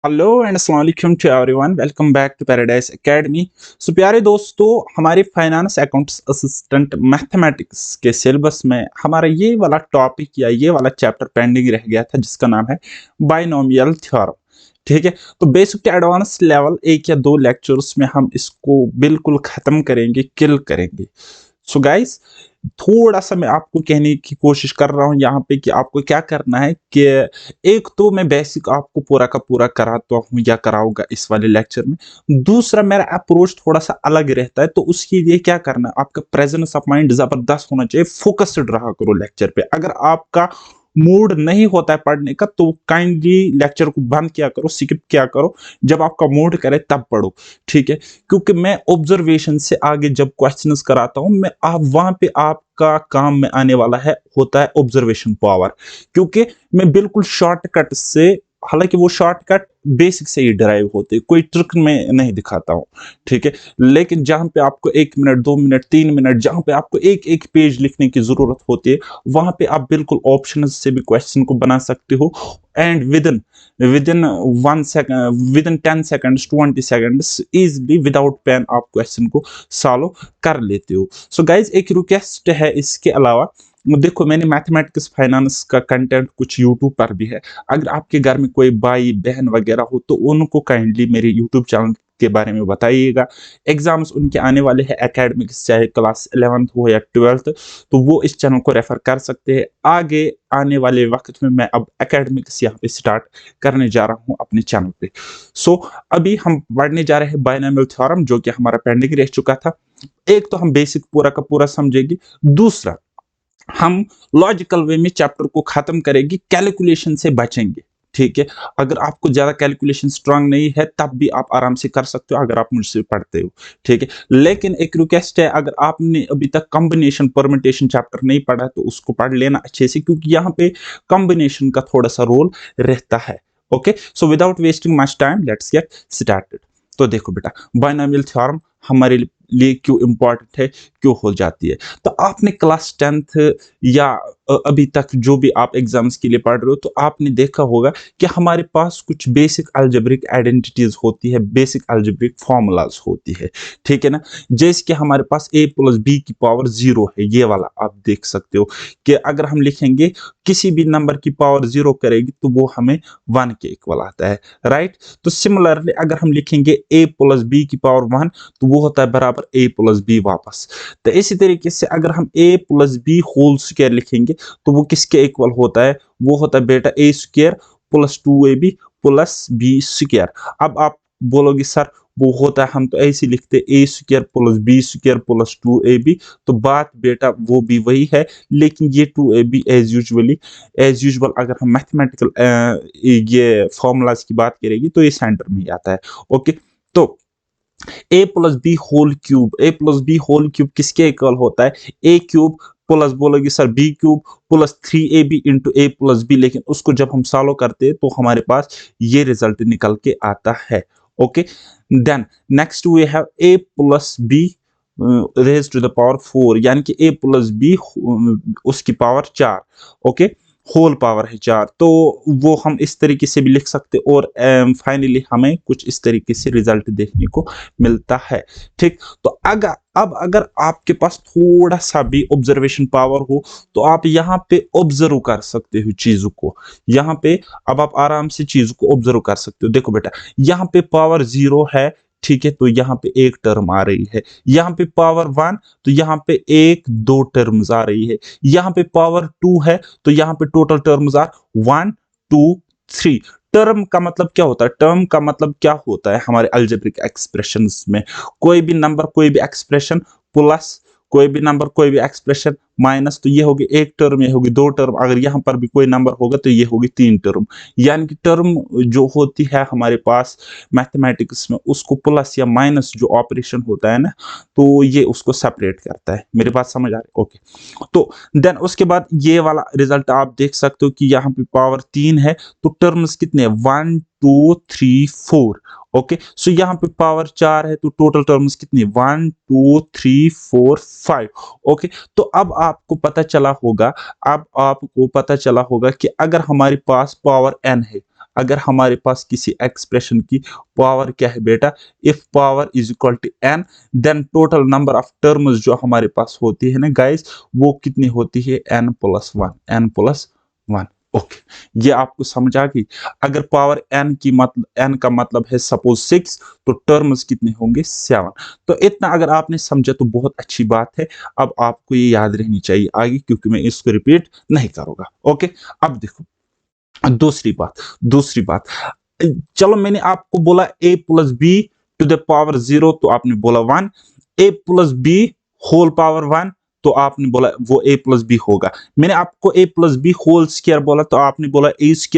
Hello and अस्सलाम वालेकुम to everyone, welcome back to paradise academy. So प्यारे दोस्तों, हमारे फाइनेंस अकाउंट्स असिस्टेंट मैथमेटिक्स के सिलेबस में हमारा ये वाला टॉपिक या ये वाला चैप्टर पेंडिंग रह गया था जिसका नाम है बाइनोमियल थ्योरम। ठीक है, तो बेसिक टू एडवांस लेवल एक या दो लेक्चर्स में हम इसको बिल्कुल खत्म करेंगे, किल करेंगे। सो गाइस, थोड़ा सा मैं आपको कहने की कोशिश कर रहा हूँ यहाँ पे कि आपको क्या करना है कि एक तो मैं बेसिक आपको पूरा का पूरा कराता हूँ या कराऊंगा इस वाले लेक्चर में। दूसरा, मेरा अप्रोच थोड़ा सा अलग रहता है, तो उसके लिए क्या करना है, आपका प्रेजेंस ऑफ माइंड जबरदस्त होना चाहिए, फोकस्ड रहा करो लेक्चर पे। अगर आपका मूड नहीं होता है पढ़ने का तो काइंडली लेक्चर को बंद किया करो, स्किप किया करो। जब आपका मूड करे तब पढ़ो। ठीक है, क्योंकि मैं ऑब्जर्वेशन से आगे जब क्वेश्चंस कराता हूं, मैं आप वहां पे आपका काम में आने वाला है होता है ऑब्जर्वेशन पावर। क्योंकि मैं बिल्कुल शॉर्टकट से, हालांकि वो शॉर्टकट बेसिक से ही ड्राइव होते हैं, कोई ट्रिक में नहीं दिखाता हूं। ठीक है, लेकिन जहां पे आपको 1 मिनट 2 मिनट 3 मिनट, जहां पे आपको एक एक पेज लिखने की जरूरत होती है, वहां पे आप बिल्कुल ऑप्शन से भी क्वेश्चन को बना सकते हो। And within 1 second, within 10 seconds 20 seconds easily without pain आप क्वेश्चन को सॉल्व कर लेते हो। सो गाइज, एक रिक्वेस्ट है इसके अलावा, देखो मैंने मैथमेटिक्स फाइनेंस का कंटेंट कुछ यूट्यूब पर भी है। अगर आपके घर में कोई भाई बहन वगैरह हो तो उनको काइंडली मेरे यूट्यूब चैनल के बारे में बताइएगा। एग्जाम्स उनके आने वाले हैं एकेडमिक्स, चाहे क्लास 11th हो या 12th, तो वो इस चैनल को रेफर कर सकते हैं। आगे आने वाले वक्त में मैं अब एकेडमिक्स यहाँ पे स्टार्ट करने जा रहा हूँ अपने चैनल पे। सो अभी हम पढ़ने जा रहे हैं बाइनोमियल थ्योरम, जो कि हमारा पेंडिंग रह चुका था। एक तो हम बेसिक पूरा का पूरा समझेंगे, दूसरा हम लॉजिकल वे में चैप्टर को खत्म करेंगे, कैलकुलेशन से बचेंगे। ठीक है, अगर आपको ज्यादा कैलकुलेशन स्ट्रांग नहीं है तब भी आप आराम से कर सकते हो अगर आप मुझसे पढ़ते हो। ठीक है, लेकिन एक रिक्वेस्ट है, अगर आपने अभी तक कॉम्बिनेशन परम्यूटेशन चैप्टर नहीं पढ़ा तो उसको पढ़ लेना अच्छे से, क्योंकि यहाँ पे कॉम्बिनेशन का थोड़ा सा रोल रहता है। Okay, so without wasting much time let's get started. तो देखो बेटा, बाइनोमियल थ्योरम हमारे लिए क्यों इंपॉर्टेंट है, क्यों हो जाती है। तो आपने क्लास 10th या अभी तक जो भी आप एग्जाम्स के लिए पढ़ रहे हो, तो आपने देखा होगा कि हमारे पास कुछ बेसिक अलजेब्रिक आइडेंटिटीज होती है, बेसिक अलजेब्रिक फॉर्मूलाज होती है। ठीक है ना, जैसे कि हमारे पास a प्लस बी की पावर 0 है, ये वाला आप देख सकते हो कि अगर हम लिखेंगे किसी भी नंबर की पावर 0 करेगी तो वो हमें 1 के इक्वल आता है। राइट, तो सिमिलरली अगर हम लिखेंगे a प्लस बी की पावर 1 तो वो होता है बराबर a प्लस बी वापस। तो इसी तरीके से अगर हम a plus B whole square लिखेंगे तो वो किसके इक्वल होता है, वो होता है बेटा a square plus 2ab plus B square. अब आप बोलोगे सर वो होता है, हम तो ऐसे लिखते a square plus B square plus 2ab। तो बात बेटा वो भी वही है, लेकिन ये 2ab एज यूजुअल अगर हम मैथमेटिकल ये फॉर्मूलाज की बात करेंगे तो ये सेंटर में ही आता है। ओके, तो a plus B whole cube किसके इक्वल होता है, ए क्यूब प्लस बोलोगे sir b cube plus 3ab into a plus b. लेकिन उसको जब हम सॉल्व करते हैं तो हमारे पास ये रिजल्ट निकल के आता है। Okay, then next we have a plus b raise to the power 4, यानी कि ए प्लस बी उसकी पावर 4। ओके, होल पावर है 4, तो वो हम इस तरीके से भी लिख सकते, और फाइनली हमें कुछ इस तरीके से रिजल्ट देखने को मिलता है। ठीक, तो अगर आपके पास थोड़ा सा भी ऑब्जर्वेशन पावर हो तो आप यहाँ पे ऑब्जर्व कर सकते हो चीजों को। यहाँ पे अब आप आराम से चीजों को ऑब्जर्व कर सकते हो। देखो बेटा, यहाँ पे पावर 0 है, ठीक है, तो यहाँ पे एक टर्म आ रही है। यहाँ पे पावर 1 तो यहाँ पे एक दो टर्म्स आ रही है। यहाँ पे पावर 2 है तो यहाँ पे टोटल टर्म्स आर 1 2 3। टर्म का मतलब क्या होता है, टर्म का मतलब क्या होता है हमारे अलजेब्रिक एक्सप्रेशंस में, कोई भी नंबर कोई भी एक्सप्रेशन प्लस कोई भी नंबर कोई भी एक्सप्रेशन माइनस, तो ये होगी एक टर्म, ये होगी दो टर्म। अगर यहाँ पर भी कोई नंबर होगा तो ये होगी 3 टर्म। यानी कि टर्म जो होती है हमारे पास मैथमेटिक्स में, उसको प्लस या माइनस जो ऑपरेशन होता है ना, तो ये उसको सेपरेट करता है। मेरी बात समझ आ रही है? ओके, तो देन उसके बाद ये वाला रिजल्ट आप देख सकते हो कि यहाँ पे पावर 3 है तो टर्म्स कितने हैं, 1 2 3 4। ओके, सो यहाँ पे पावर 4 है तो टोटल टर्म्स कितनी, 1 2 3 4 5। ओके, तो अब आपको पता चला होगा कि अगर हमारे पास पावर n है, अगर हमारे पास किसी एक्सप्रेशन की पावर क्या है बेटा, if power is equal to n, then total number of terms जो हमारे पास होती है ना गाइस, वो कितनी होती है, n+1। ओके, ये आपको समझ आ गई। अगर पावर n की मतलब n का मतलब है सपोज 6, तो टर्म्स कितने होंगे, 7। तो इतना अगर आपने समझा तो बहुत अच्छी बात है। अब आपको ये याद रहनी चाहिए आगे, क्योंकि मैं इसको रिपीट नहीं करूंगा। ओके, अब देखो दूसरी बात, चलो मैंने आपको बोला a+b⁻0, तो आपने बोला 1, a+b² 1, तो आपने बोला वो a+b होगा। मैंने आपको a+b² बोला, तो आपने बोला a² +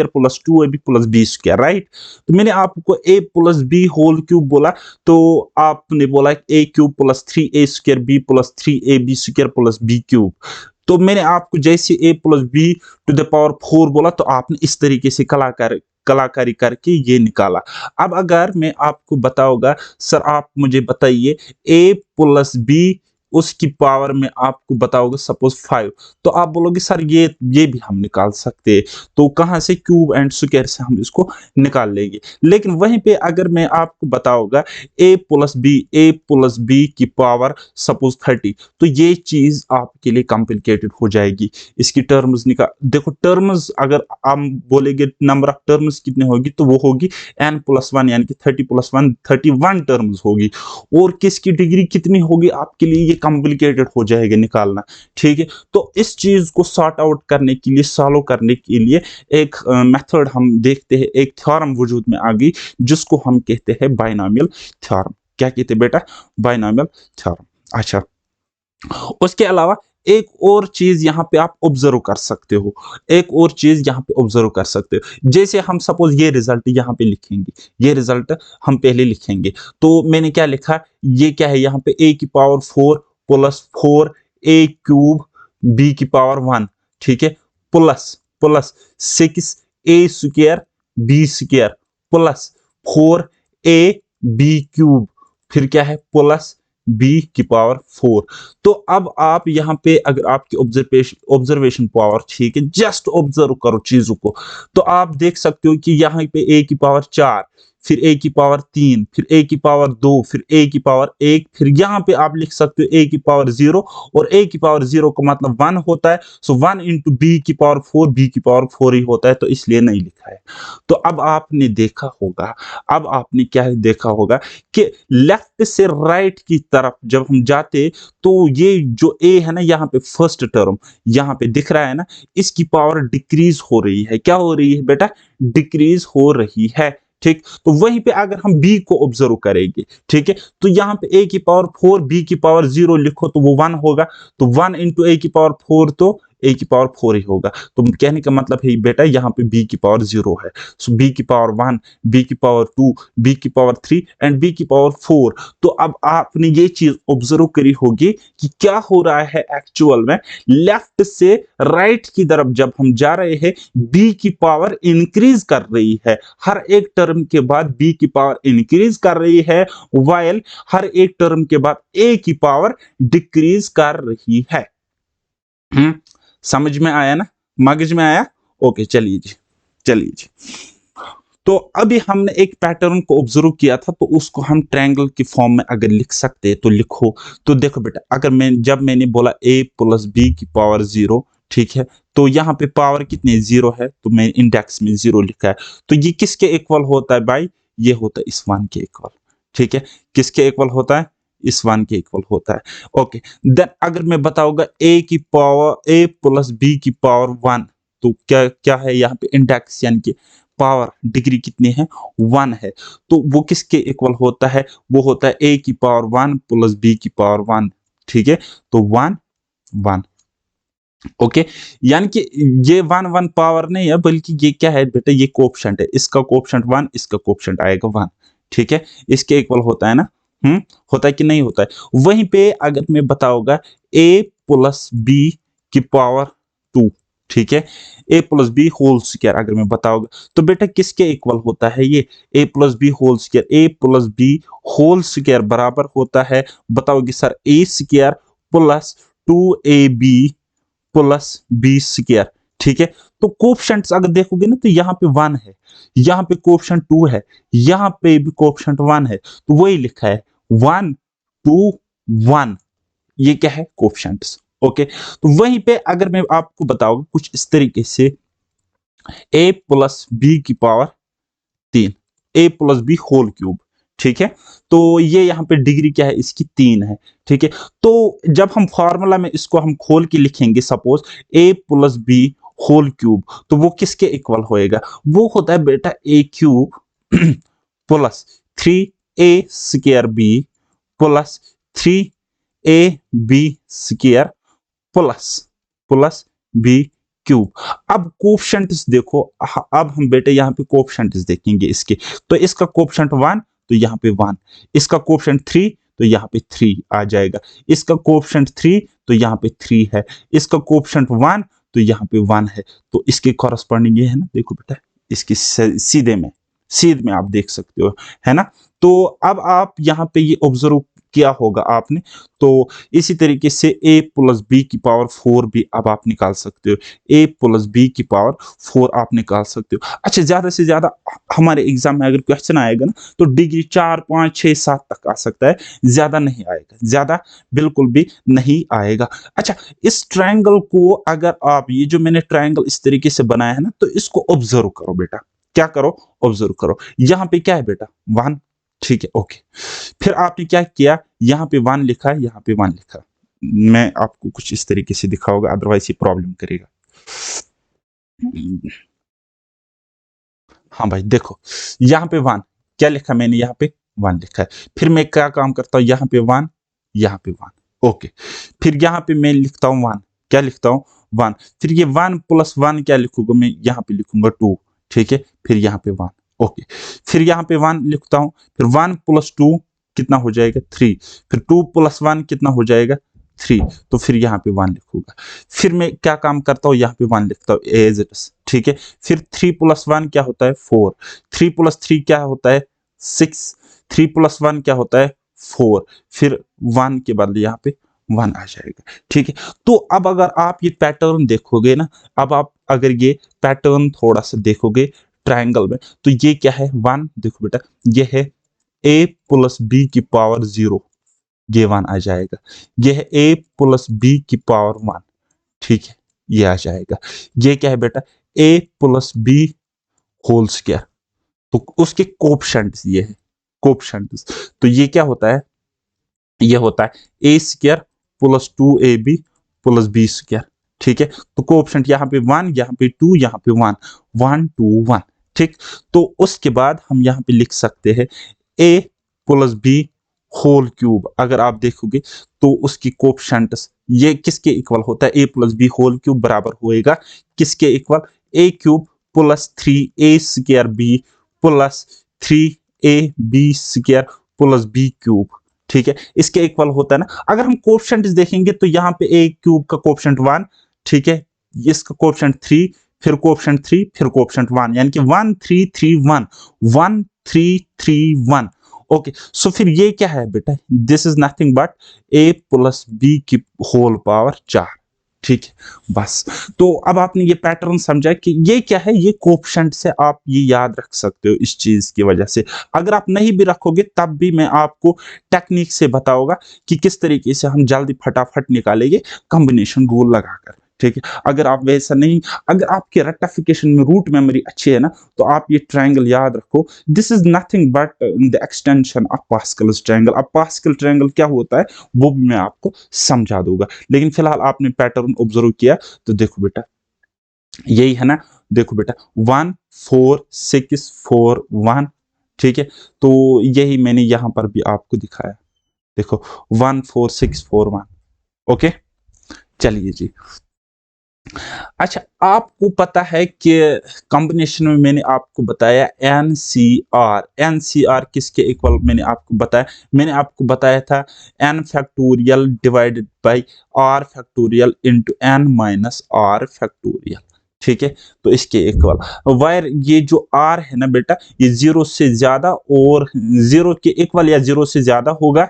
2ab + b², तो मैंने आपको a+b³ बोला, तो आपने बोला a³ + 3a²b+3ab² तो मैंने आपको जैसे a+b⁴ बोला, तो आपने इस तरीके से कलाकारी करके ये निकाला। अब अगर मैं आपको बताऊंगा, सर आप मुझे बताइए a+b उसकी पावर में आपको बताओगे सपोज 5, तो आप बोलोगे सर ये भी हम निकाल सकते हैं, तो कहाँ से, क्यूब एंड स्क्वायर से हम इसको निकाल लेंगे। लेकिन वहीं पे अगर मैं आपको बताऊंगा a+b की पावर सपोज 30, तो ये चीज आपके लिए कॉम्प्लिकेटेड हो जाएगी। इसकी टर्म्स निकाल, देखो टर्म्स अगर हम बोलेंगे नंबर ऑफ टर्म्स कितने होगी, तो वो होगी n+1, यानी कि 30+1 31 टर्म्स होगी। और किसकी डिग्री कितनी होगी आपके लिए ये कॉम्प्लिकेटेड हो जाएगा निकालना। ठीक है, तो इस चीज को सॉर्ट आउट करने के लिए, सॉल्व करने के लिए एक मेथड हम देखते हैं, एक थ्योरम वजूद में आ गई, जिसको हम कहते हैं बाइनोमियल थ्योरम। क्या कहते हैं बेटा, बाइनोमियल थ्योरम। अच्छा, उसके अलावा एक और चीज यहाँ पे आप ऑब्जर्व कर सकते हो, एक और चीज यहाँ पे ऑब्जर्व कर सकते हो। जैसे हम सपोज ये रिजल्ट यहाँ पे लिखेंगे, ये रिजल्ट हम पहले लिखेंगे, तो मैंने क्या लिखा, ये क्या है यहाँ पे a⁴ + 4a³ b⁴ 1, ठीक है, plus plus 6a² plus 4ab³ फिर क्या है, प्लस b⁴। तो अब आप यहाँ पे अगर आपकी ऑब्जर्वेशन पावर ठीक है, जस्ट ऑब्जर्व करो चीजों को, तो आप देख सकते हो कि यहाँ पे a⁴, फिर a⁴, फिर a⁴, फिर a⁴, फिर यहाँ पे आप लिख सकते हो a⁴, और a⁴ का मतलब 1 होता है, सो 1 इंटू b⁴ ही होता है, तो इसलिए नहीं लिखा है। तो अब आपने देखा होगा, अब आपने क्या देखा होगा कि लेफ्ट से राइट की तरफ जब हम जाते, तो ये जो a है ना, यहाँ पे फर्स्ट टर्म यहाँ पे दिख रहा है ना, इसकी पावर डिक्रीज हो रही है। क्या हो रही है बेटा, डिक्रीज हो रही है। ठीक, तो वहीं पे अगर हम b को ऑब्जर्व करेंगे, ठीक है, तो यहाँ पे a⁴ b⁴ लिखो तो वो 1 होगा, तो 1 इंटू a⁴ तो a⁴ ही होगा। तो कहने का मतलब है बेटा यहाँ पे b⁴ है, सो b⁴ b⁴, b⁴ and b⁴। तो अब आपने ये चीज ऑब्जर्व करी होगी कि क्या हो रहा है एक्चुअल में, लेफ्ट से राइट की तरफ जब हम जा रहे हैं, b की पावर इंक्रीज कर रही है, हर एक टर्म के बाद b की पावर इंक्रीज कर रही है, वाइल हर एक टर्म के बाद a की पावर डिक्रीज कर रही है। समझ में आया ना, मगज में आया। ओके, चलिए जी। तो अभी हमने एक पैटर्न को ऑब्जर्व किया था, तो उसको हम ट्रायंगल की फॉर्म में अगर लिख सकते हैं तो लिखो। तो देखो बेटा, अगर जब मैंने बोला a+b⁴, ठीक है, तो यहाँ पे पावर कितने, 0 है, तो मैं इंडेक्स में 0 लिखा है। तो ये किसके इक्वल होता है भाई, ये होता है इस 1 के इक्वल। ठीक है, किसके इक्वल होता है, इस 1 के इक्वल होता है। ओके, देन अगर मैं बताऊंगा a+b⁴ 1, तो क्या क्या है यहाँ पे इंडेक्स, यानी कि पावर डिग्री कितनी है, 1 है, तो वो किसके इक्वल होता है, वो होता है a⁴ + b⁴ ठीक है, तो 1 1। ओके, यानी कि ये 1 1 पावर नहीं है, बल्कि ये क्या है बेटा, ये कोएफिशिएंट है, इसका कोएफिशिएंट 1, इसका कोएफिशिएंट आएगा 1। ठीक है, इसके इक्वल होता है ना, होता है कि नहीं होता है। वहीं पे अगर मैं बताऊंगा a+b⁴ ठीक है, a+b² अगर मैं बताऊंगा, तो बेटा किसके इक्वल होता है ये, a+b² बराबर होता है, बताओगे सर a² + 2ab + b², ठीक है। तो कोएफिशिएंट्स अगर देखोगे ना तो यहाँ पे 1 है, यहाँ पे कोएफिशिएंट 2 है, यहाँ पे भी कोएफिशिएंट 1 है, तो वही लिखा है 1 2 1। ये क्या है? कोएफिशिएंट्स। ओके, तो वहीं पे अगर मैं आपको बताऊंगा कुछ इस तरीके से a प्लस बी की power 3, a plus B whole cube, ठीक है। तो ये यहाँ पे डिग्री क्या है? इसकी 3 है, ठीक है। तो जब हम फार्मूला में इसको हम खोल के लिखेंगे, suppose a plus B whole cube, तो वो किसके इक्वल होएगा? वो होता है बेटा a cube plus 3a square b plus 3ab square plus plus b cube. अब कोएफिशिएंट्स देखो, अब हम बेटे यहाँ पे कोएफिशिएंट्स देखेंगे इसके। तो इसका कोएफिशिएंट 1 तो यहाँ पे 1, इसका कोएफिशिएंट 3 तो यहाँ पे 3 आ जाएगा, इसका कोएफिशिएंट 3 तो यहाँ पे 3 है, इसका कोएफिशिएंट 1 तो यहाँ पे 1 है। तो इसके कॉरस्पॉन्डिंग ये है ना, देखो बेटा इसकी सीधे में आप देख सकते हो, है ना। तो अब आप यहाँ पे ये ऑब्जर्व किया होगा आपने। तो इसी तरीके से a प्लस बी की पावर 4 भी अब आप निकाल सकते हो, a प्लस बी की पावर 4 आप निकाल सकते हो। अच्छा, ज्यादा से ज्यादा हमारे एग्जाम में अगर क्वेश्चन आएगा ना तो डिग्री 4 5 6 7 तक आ सकता है, ज्यादा नहीं आएगा, ज्यादा बिल्कुल भी नहीं आएगा। अच्छा, इस ट्रायंगल को अगर आप, ये जो मैंने ट्रायंगल इस तरीके से बनाया है ना, तो इसको ऑब्जर्व करो बेटा, क्या करो? ऑब्जर्व करो। यहाँ पे क्या है बेटा? 1, ठीक है, ओके। फिर आपने क्या किया? यहाँ पे 1 लिखा है, यहाँ पे 1 लिखा। मैं आपको कुछ इस तरीके से दिखाऊंगा, अदरवाइज ये प्रॉब्लम करेगा। हाँ भाई देखो, यहाँ पे 1 क्या लिखा मैंने? यहाँ पे 1 लिखा है। फिर मैं क्या काम करता हूँ? यहाँ पे 1, यहाँ पे 1, ओके। फिर यहाँ पे मैं लिखता हूँ 1, क्या लिखता हूँ? 1। फिर ये 1 प्लस 1 क्या लिखूंगा मैं? यहाँ पे लिखूंगा 2, ठीक है। फिर यहाँ पे 1, ओके। फिर यहाँ पे 1 लिखता हूँ, फिर 1 प्लस 2 कितना हो जाएगा? 3। फिर 2 प्लस 1 कितना हो जाएगा? 3। तो फिर यहाँ पे 1 लिखूंगा। फिर मैं क्या काम करता हूँ? यहाँ पे 1 लिखता हूँ एज इट इज, ठीक है। फिर 3 प्लस 1 क्या होता है? 4। 3 प्लस 3 क्या होता है? 6। 3 प्लस 1 क्या होता है? 4। फिर 1 के बदले यहाँ पे 1 आ जाएगा, ठीक है। तो अब अगर आप ये पैटर्न देखोगे ना, अब आप अगर ये पैटर्न थोड़ा सा देखोगे ट्रायंगल में, तो ये क्या है? 1, देखो बेटा ये है a प्लस बी की पावर 0, ये 1 आ जाएगा। ये है a प्लस बी की पावर 1, ठीक है, ये आ जाएगा। ये क्या है बेटा? a plus B whole square, तो उसके कोएफिशिएंट्स ये है, कोएफिशिएंट्स। तो ये क्या होता है? ये होता है a square plus 2ab plus B square, ठीक है। तो कोएफिशिएंट यहाँ पे 1, यहाँ पे 2, यहाँ पे 1, 1 2 1, ठीक। तो उसके बाद हम यहाँ पे लिख सकते हैं a plus B whole cube. अगर आप देखोगे तो उसकी कोएफिशिएंट्स ये किसके इक्वल होता है? a plus B whole cube बराबर होएगा किसके equal? a cube plus 3a square b plus 3ab square plus b cube, ठीक है। इसके इक्वल होता है ना। अगर हम कोएफिशिएंट्स देखेंगे तो यहाँ पे a क्यूब का कोएफिशिएंट 1, ठीक है, इसका कोएफिशिएंट 3, फिर कोएफिशिएंट 3, फिर कोएफिशिएंट 1, यानी कि 1 3 3 1, 1 3 3 1, ओके। सो फिर ये क्या है बेटा? This is nothing but a plus b की होल पावर 4, ठीक है। बस, तो अब आपने ये पैटर्न समझा कि ये क्या है, ये कोएफिशिएंट से आप ये याद रख सकते हो इस चीज की वजह से। अगर आप नहीं भी रखोगे तब भी मैं आपको टेक्निक से बताऊंगा कि किस तरीके से हम जल्दी फटाफट निकालेंगे कॉम्बिनेशन रूल लगाकर, ठीक है। अगर आप वैसा नहीं, अगर आपके रेक्टिफिकेशन में रूट मेमोरी अच्छी है ना, तो आप ये ट्रायंगल याद रखो। This is nothing but the extension of Pascal's triangle. अब पास्कल ट्रायंगल क्या होता है वो भी मैं आपको समझा दूंगा, लेकिन फिलहाल आपने पैटर्न ऑब्जर्व किया तो देखो बेटा यही है ना। देखो बेटा 1 4 6 4 1, ठीक है। तो यही मैंने यहां पर भी आपको दिखाया, देखो 1 4 6 4 1, ओके। चलिए जी। अच्छा, आपको पता है कि कॉम्बिनेशन में मैंने आपको बताया एनसीआर। एनसीआर किसके इक्वल मैंने आपको बताया? मैंने आपको बताया था n factorial divided by r factorial into n minus r factorial, ठीक है। तो इसके इक्वल वायर ये जो आर है ना बेटा, ये 0 से ज्यादा और 0 के इक्वल या 0 से ज्यादा होगा,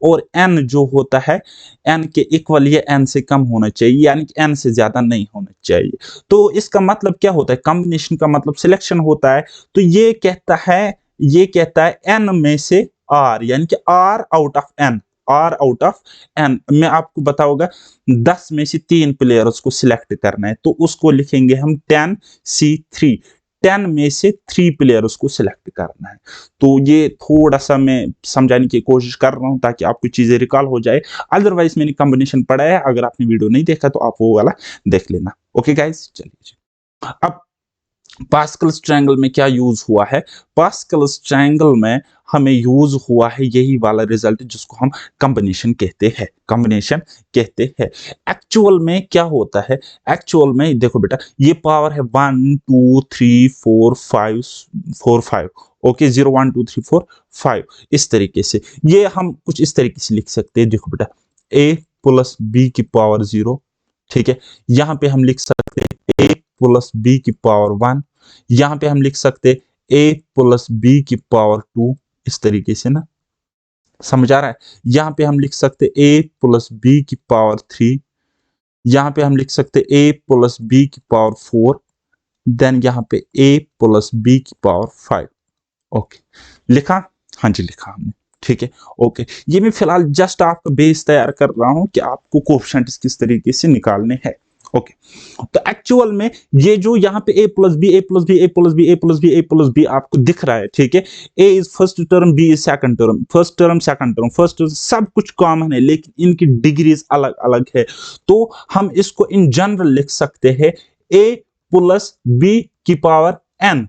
और n जो होता है n के इक्वल या n से कम होना चाहिए, यानी कि n से ज्यादा नहीं होना चाहिए। तो इसका मतलब क्या होता है, कॉम्बिनेशन का मतलब सिलेक्शन होता है। तो ये कहता है n में से r, यानी कि r out of n, r out of n। मैं आपको बताऊंगा 10 में से 3 प्लेयर्स को सिलेक्ट करना है, तो उसको लिखेंगे हम 10C3, 10 में से 3 प्लेयर्स को सिलेक्ट करना है। तो ये थोड़ा सा मैं समझाने की कोशिश कर रहा हूं ताकि आपको चीजें रिकॉल हो जाए। अदरवाइज मैंने कॉम्बिनेशन पढ़ा है, अगर आपने वीडियो नहीं देखा तो आप वो वाला देख लेना। ओके गाइस, चलिए अब पास्कल्स ट्रायंगल में क्या यूज हुआ है। पास्कल्स ट्रायंगल में हमें यूज हुआ है यही वाला रिजल्ट जिसको हम कॉम्बिनेशन कहते हैं, कॉम्बिनेशन कहते हैं। एक्चुअल में क्या होता है, एक्चुअल में देखो बेटा, ये पावर है 1 2 3 4 5, ओके 0 1 2 3 4 5, इस तरीके से ये हम कुछ इस तरीके से लिख सकते हैं। देखो बेटा, a प्लस बी की पावर 0, ठीक है। यहाँ पे हम लिख सकते हैं a प्लस बी की पावर 1, यहाँ पे हम लिख सकते a प्लस बी की पावर 2, इस तरीके से ना, समझ आ रहा है। यहाँ पे हम लिख सकते a प्लस बी की पावर 3, यहाँ पे हम लिख सकते a प्लस बी की पावर 4, देन यहाँ पे a प्लस बी की पावर 5। ओके, लिखा, हाँ जी लिखा हमने, ठीक है। ओके, ये मैं फिलहाल जस्ट आपका बेस तैयार कर रहा हूँ कि आपको कोएफिशिएंट्स किस तरीके से निकालने हैं। ओके, तो एक्चुअल में ये जो यहाँ पे a plus b a plus b a plus b a plus b a plus b आपको दिख रहा है, ठीक है। a is first term, b is second term, first term second term, first term, सब कुछ कॉमन है लेकिन इनकी डिग्रीज अलग अलग है। तो हम इसको इन जनरल लिख सकते हैं a प्लस बी की पावर n,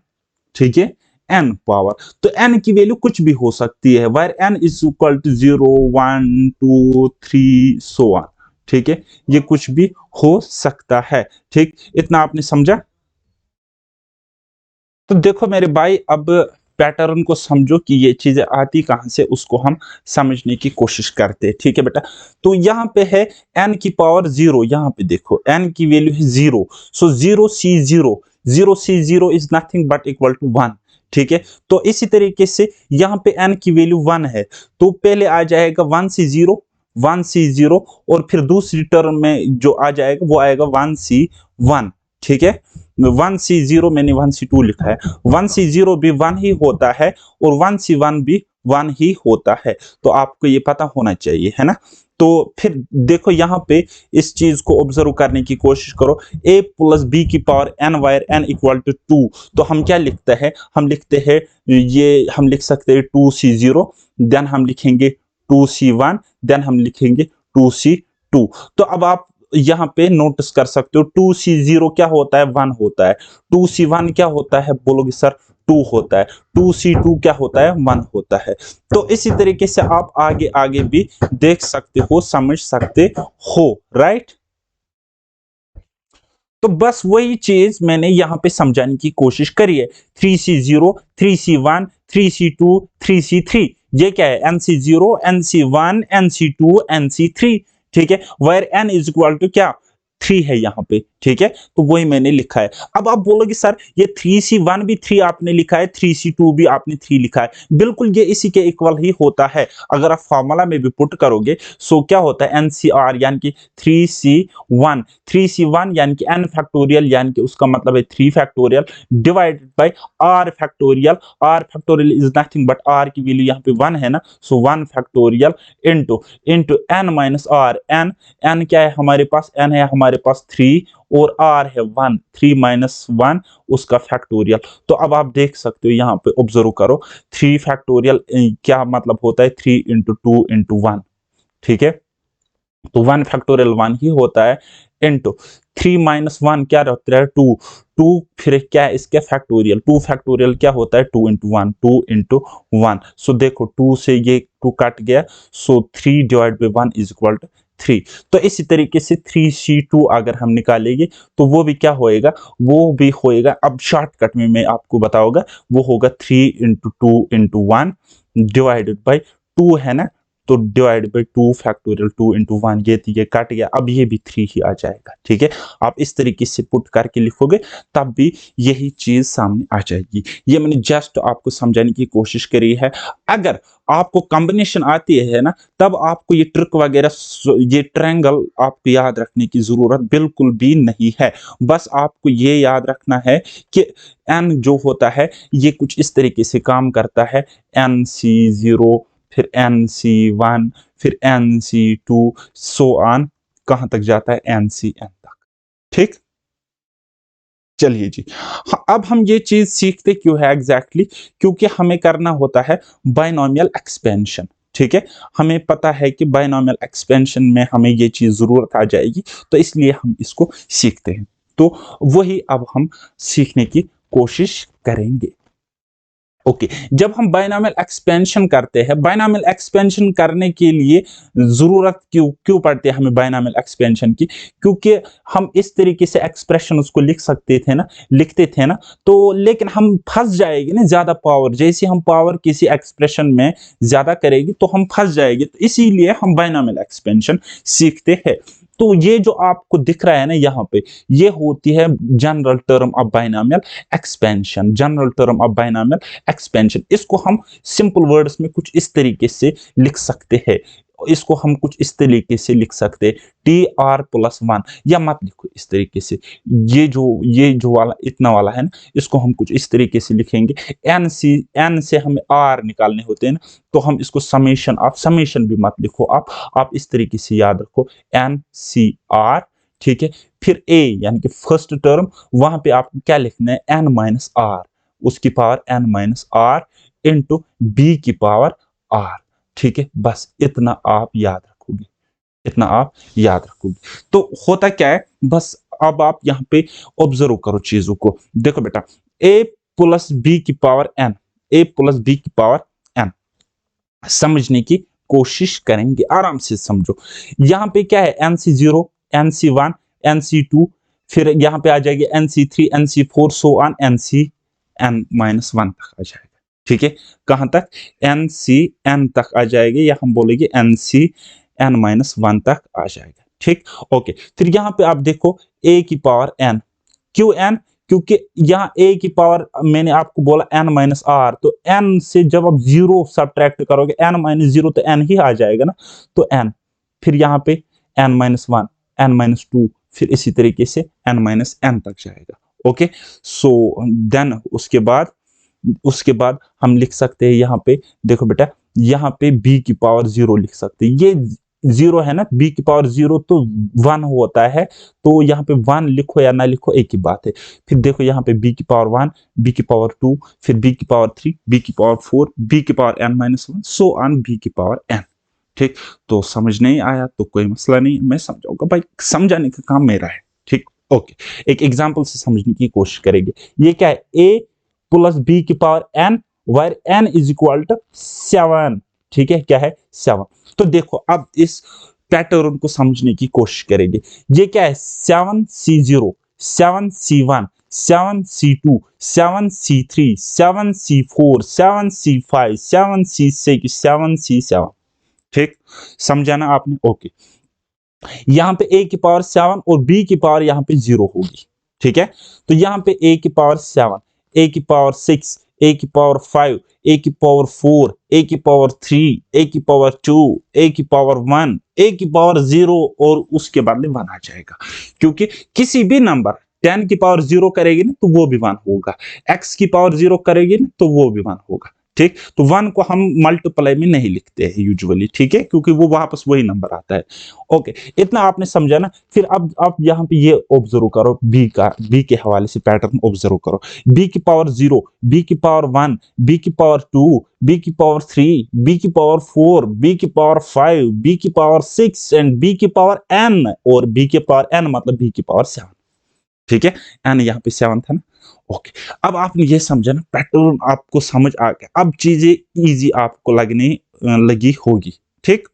ठीक है, n पावर। तो n की वैल्यू कुछ भी हो सकती है, where n is equal to 0 1 2 3 so on, ठीक है, ये कुछ भी हो सकता है, ठीक। इतना आपने समझा। तो देखो मेरे भाई, अब पैटर्न को समझो कि ये चीजें आती कहां से, उसको हम समझने की कोशिश करते हैं, ठीक है बेटा। तो यहाँ पे है n की पावर 0, यहाँ पे देखो n की वैल्यू है 0, so 0 c 0 is nothing but equal to 1, ठीक है। तो इसी तरीके से यहाँ पे n की वैल्यू 1 है, तो पहले आ जाएगा 1c0, 1c0, और फिर दूसरी टर्म में जो आ जाएगा वो आएगा 1c1, ठीक है। 1c0 मैंने 1c2 लिखा है, 1c0 भी 1 ही होता है और 1c1 भी 1 ही होता है, तो आपको ये पता होना चाहिए, है ना। तो फिर देखो यहाँ पे इस चीज को ऑब्जर्व करने की कोशिश करो, a प्लस बी की power n where n equal to 2, तो हम क्या लिखते हैं, हम लिखते हैं ये, हम लिख सकते हैं 2c0, देन हम लिखेंगे 2c1, देन हम लिखेंगे 2c2। तो अब आप यहाँ पे नोटिस कर सकते हो 2c0 क्या होता है, 1 होता है, 2c1 क्या होता है, बोलोगे सर 2 होता है, 2c2 क्या होता है, 1 होता है। तो इसी तरीके से आप आगे आगे भी देख सकते हो, समझ सकते हो, राइट। तो बस वही चीज मैंने यहाँ पे समझाने की कोशिश करी है। 3c0 3c1 3c2 3c3, ये क्या है, nc0 nc1 nc2 nc3, ठीक है। Where n is equal to क्या, 3 है यहाँ पे, ठीक है। तो वही मैंने लिखा है। अब आप बोलोगे सर ये 3c1 भी 3 आपने लिखा है, 3c2 भी आपने 3 लिखा है, बिल्कुल ये इसी के इक्वल ही होता है। अगर आप फॉर्मूला में भी पुट करोगे सो क्या होता है, NCR यानी कि 3c1 यानी कि n फैक्टोरियल, यानी कि उसका मतलब है 3 factorial divided bye r factorial. r factorial is nothing but r की वैल्यू यहाँ पे 1 है ना, सो 1 factorial into n minus r, n क्या है हमारे पास, n है हमारे पास 3 और r है 1, 3 माइनस 1 उसका फैक्टोरियल। तो अब आप देख सकते हो यहाँ पे ऑब्जर्व करो, 3 फैक्टोरियल क्या मतलब होता है, 3 इंटू 2 इंटू 1, ठीक है। तो 1 फैक्टोरियल 1 ही होता है, इंटू 3 माइनस 1 क्या रहता है, 2, 2 फिर क्या है इसके फैक्टोरियल, 2 फैक्टोरियल क्या होता है, 2 इंटू 1, 2 इंटू 1। सो देखो 2 से ये 2 कट गया, so 3 divide by 1 is equal to 3। तो इसी तरीके से 3c2 अगर हम निकालेंगे तो वो भी क्या होएगा, वो भी होएगा, अब शॉर्टकट में मैं आपको बताऊंगा, वो होगा 3 इंटू 2 इंटू 1 डिवाइडेड बाई 2 है ना, तो डिवाइड बाई 2 फैक्टोरियल 2 इंटू 1, ये कट गया, अब ये भी 3 ही आ जाएगा। ठीक है, आप इस तरीके से पुट करके लिखोगे तब भी यही चीज सामने आ जाएगी। ये मैंने जस्ट आपको समझाने की कोशिश करी है। अगर आपको कॉम्बिनेशन आती है ना, तब आपको ये ट्रिक वगैरह, ये ट्रायंगल आपको याद रखने की जरूरत बिल्कुल भी नहीं है। बस आपको ये याद रखना है कि n जो होता है ये कुछ इस तरीके से काम करता है, nc0, फिर nc1, फिर nc2, सो ऑन, कहां तक जाता है, ncn तक। ठीक, चलिए जी। हाँ, अब हम ये चीज सीखते क्यों है एग्जैक्टली क्योंकि हमें करना होता है बायनोमियल एक्सपेंशन। ठीक है, हमें पता है कि बायनोमियल एक्सपेंशन में हमें ये चीज जरूरत आ जाएगी, तो इसलिए हम इसको सीखते हैं। तो वही अब हम सीखने की कोशिश करेंगे। ओके, जब हम बायनोमियल एक्सपेंशन करते हैं, बायनोमियल एक्सपेंशन करने के लिए जरूरत क्यों क्यों पड़ती है हमें बायनोमियल एक्सपेंशन की, क्योंकि हम इस तरीके से एक्सप्रेशन उसको लिखते थे ना, तो लेकिन हम फंस जाएंगे ना, ज्यादा पावर, जैसे हम पावर किसी एक्सप्रेशन में ज्यादा करेगी तो हम फंस जाएंगे, तो इसीलिए हम बायनोमियल एक्सपेंशन सीखते हैं। तो ये जो आपको दिख रहा है ना यहाँ पे, ये होती है general term of binomial expansion, general term of binomial expansion. इसको हम सिंपल वर्ड्स में कुछ इस तरीके से लिख सकते हैं, इसको हम कुछ इस तरीके से लिख सकते हैं, टी आर प्लस 1, या मत लिखो इस तरीके से, ये जो वाला इतना वाला है ना, इसको हम कुछ इस तरीके से लिखेंगे। एन से हमें आर निकालने होते हैं ना, तो हम इसको समेशन, आप समेशन भी मत लिखो, आप इस तरीके से याद रखो, एन सी आर। ठीक है, फिर ए यानी कि फर्स्ट टर्म, वहां पे आपको क्या लिखना है, एन माइनस आर, उसकी power n minus r into b की पावर आर। ठीक है, बस इतना आप याद रखोगे, इतना आप याद रखोगे। तो होता क्या है, बस अब आप यहाँ पे ऑब्जर्व करो चीजों को। देखो बेटा, ए प्लस बी की पावर एन, ए प्लस बी की पावर एन, समझने की कोशिश करेंगे, आराम से समझो। यहाँ पे क्या है, nc0, nc1, nc2, फिर यहाँ पे आ जाएगी nc3, nc4, so on nc n-1 तक आ जाएगा। ठीक है, कहां तक, ncn तक आ जाएगी, या हम बोलेंगे ncn-1 तक आ जाएगा। ठीक, ओके, फिर यहाँ पे आप देखो a की पावर n, क्यों n, क्योंकि यहाँ a की पावर मैंने आपको बोला n माइनस आर, तो n से जब आप जीरो सब्ट्रैक्ट करोगे, n माइनस जीरो तो n ही आ जाएगा ना, तो n, फिर यहाँ पे n माइनस 1, n माइनस 2, फिर इसी तरीके से n माइनस n तक जाएगा। ओके, सो देन उसके बाद हम लिख सकते हैं यहाँ पे, देखो बेटा, यहाँ पे b की पावर 0 लिख सकते हैं, ये 0 है ना, b की पावर 0 तो 1 होता है, तो यहाँ पे 1 लिखो या ना लिखो एक ही बात है। फिर देखो यहाँ पे b की पावर 1, b की पावर 2, फिर b की पावर 3, b की पावर 4, b की power n-1, so on b की पावर n। ठीक, तो समझ नहीं आया तो कोई मसला नहीं, मैं समझाऊंगा भाई, समझाने का काम मेरा है। ठीक, ओके, एक एग्जांपल से समझने की कोशिश करेंगे। ये क्या है, a प्लस बी की power n, where n is equal to 7। ठीक है, क्या है, 7। तो देखो अब इस पैटर्न को समझने की कोशिश करेंगे। ये क्या है, 7c0, 7c1, 7c2, 7c3, 7c4, 7c5, 7c6, 7c7। ठीक, समझाना आपने, ओके। यहाँ पे a की पावर 7 और b की पावर यहाँ पे 0 होगी। ठीक है, तो यहाँ पे a की पावर 7, a की पावर 6, a की पावर 5, a की पावर 4, a की पावर 3, a की पावर 2, a की पावर 1, a की पावर 0, और उसके बाद में 1 आ जाएगा, क्योंकि किसी भी नंबर 10 की पावर 0 करेगी ना तो वो भी 1 होगा, x की पावर 0 करेगी ना तो वो भी 1 होगा। ठीक, तो 1 को हम मल्टीप्लाई में नहीं लिखते हैं यूजुअली, ठीक है, क्योंकि वो वापस वही नंबर आता है। ओके, इतना आपने समझा ना। फिर अब आप यहाँ पे ये ऑब्जर्व करो, बी के हवाले से पैटर्न ऑब्जर्व करो, बी की पावर 0, बी की पावर 1, बी की पावर 2, बी की पावर 3, बी की पावर 4, बी की पावर 5, बी की पावर 6 एंड बी की पावर n, और बी की पावर n मतलब बी की पावर 7। ठीक है, n यहाँ पे 7 था ना। ओके, अब आपने ये समझा ना, पैटर्न आपको समझ आ गया, अब चीजें इजी आपको लगने लगी होगी। ठीक,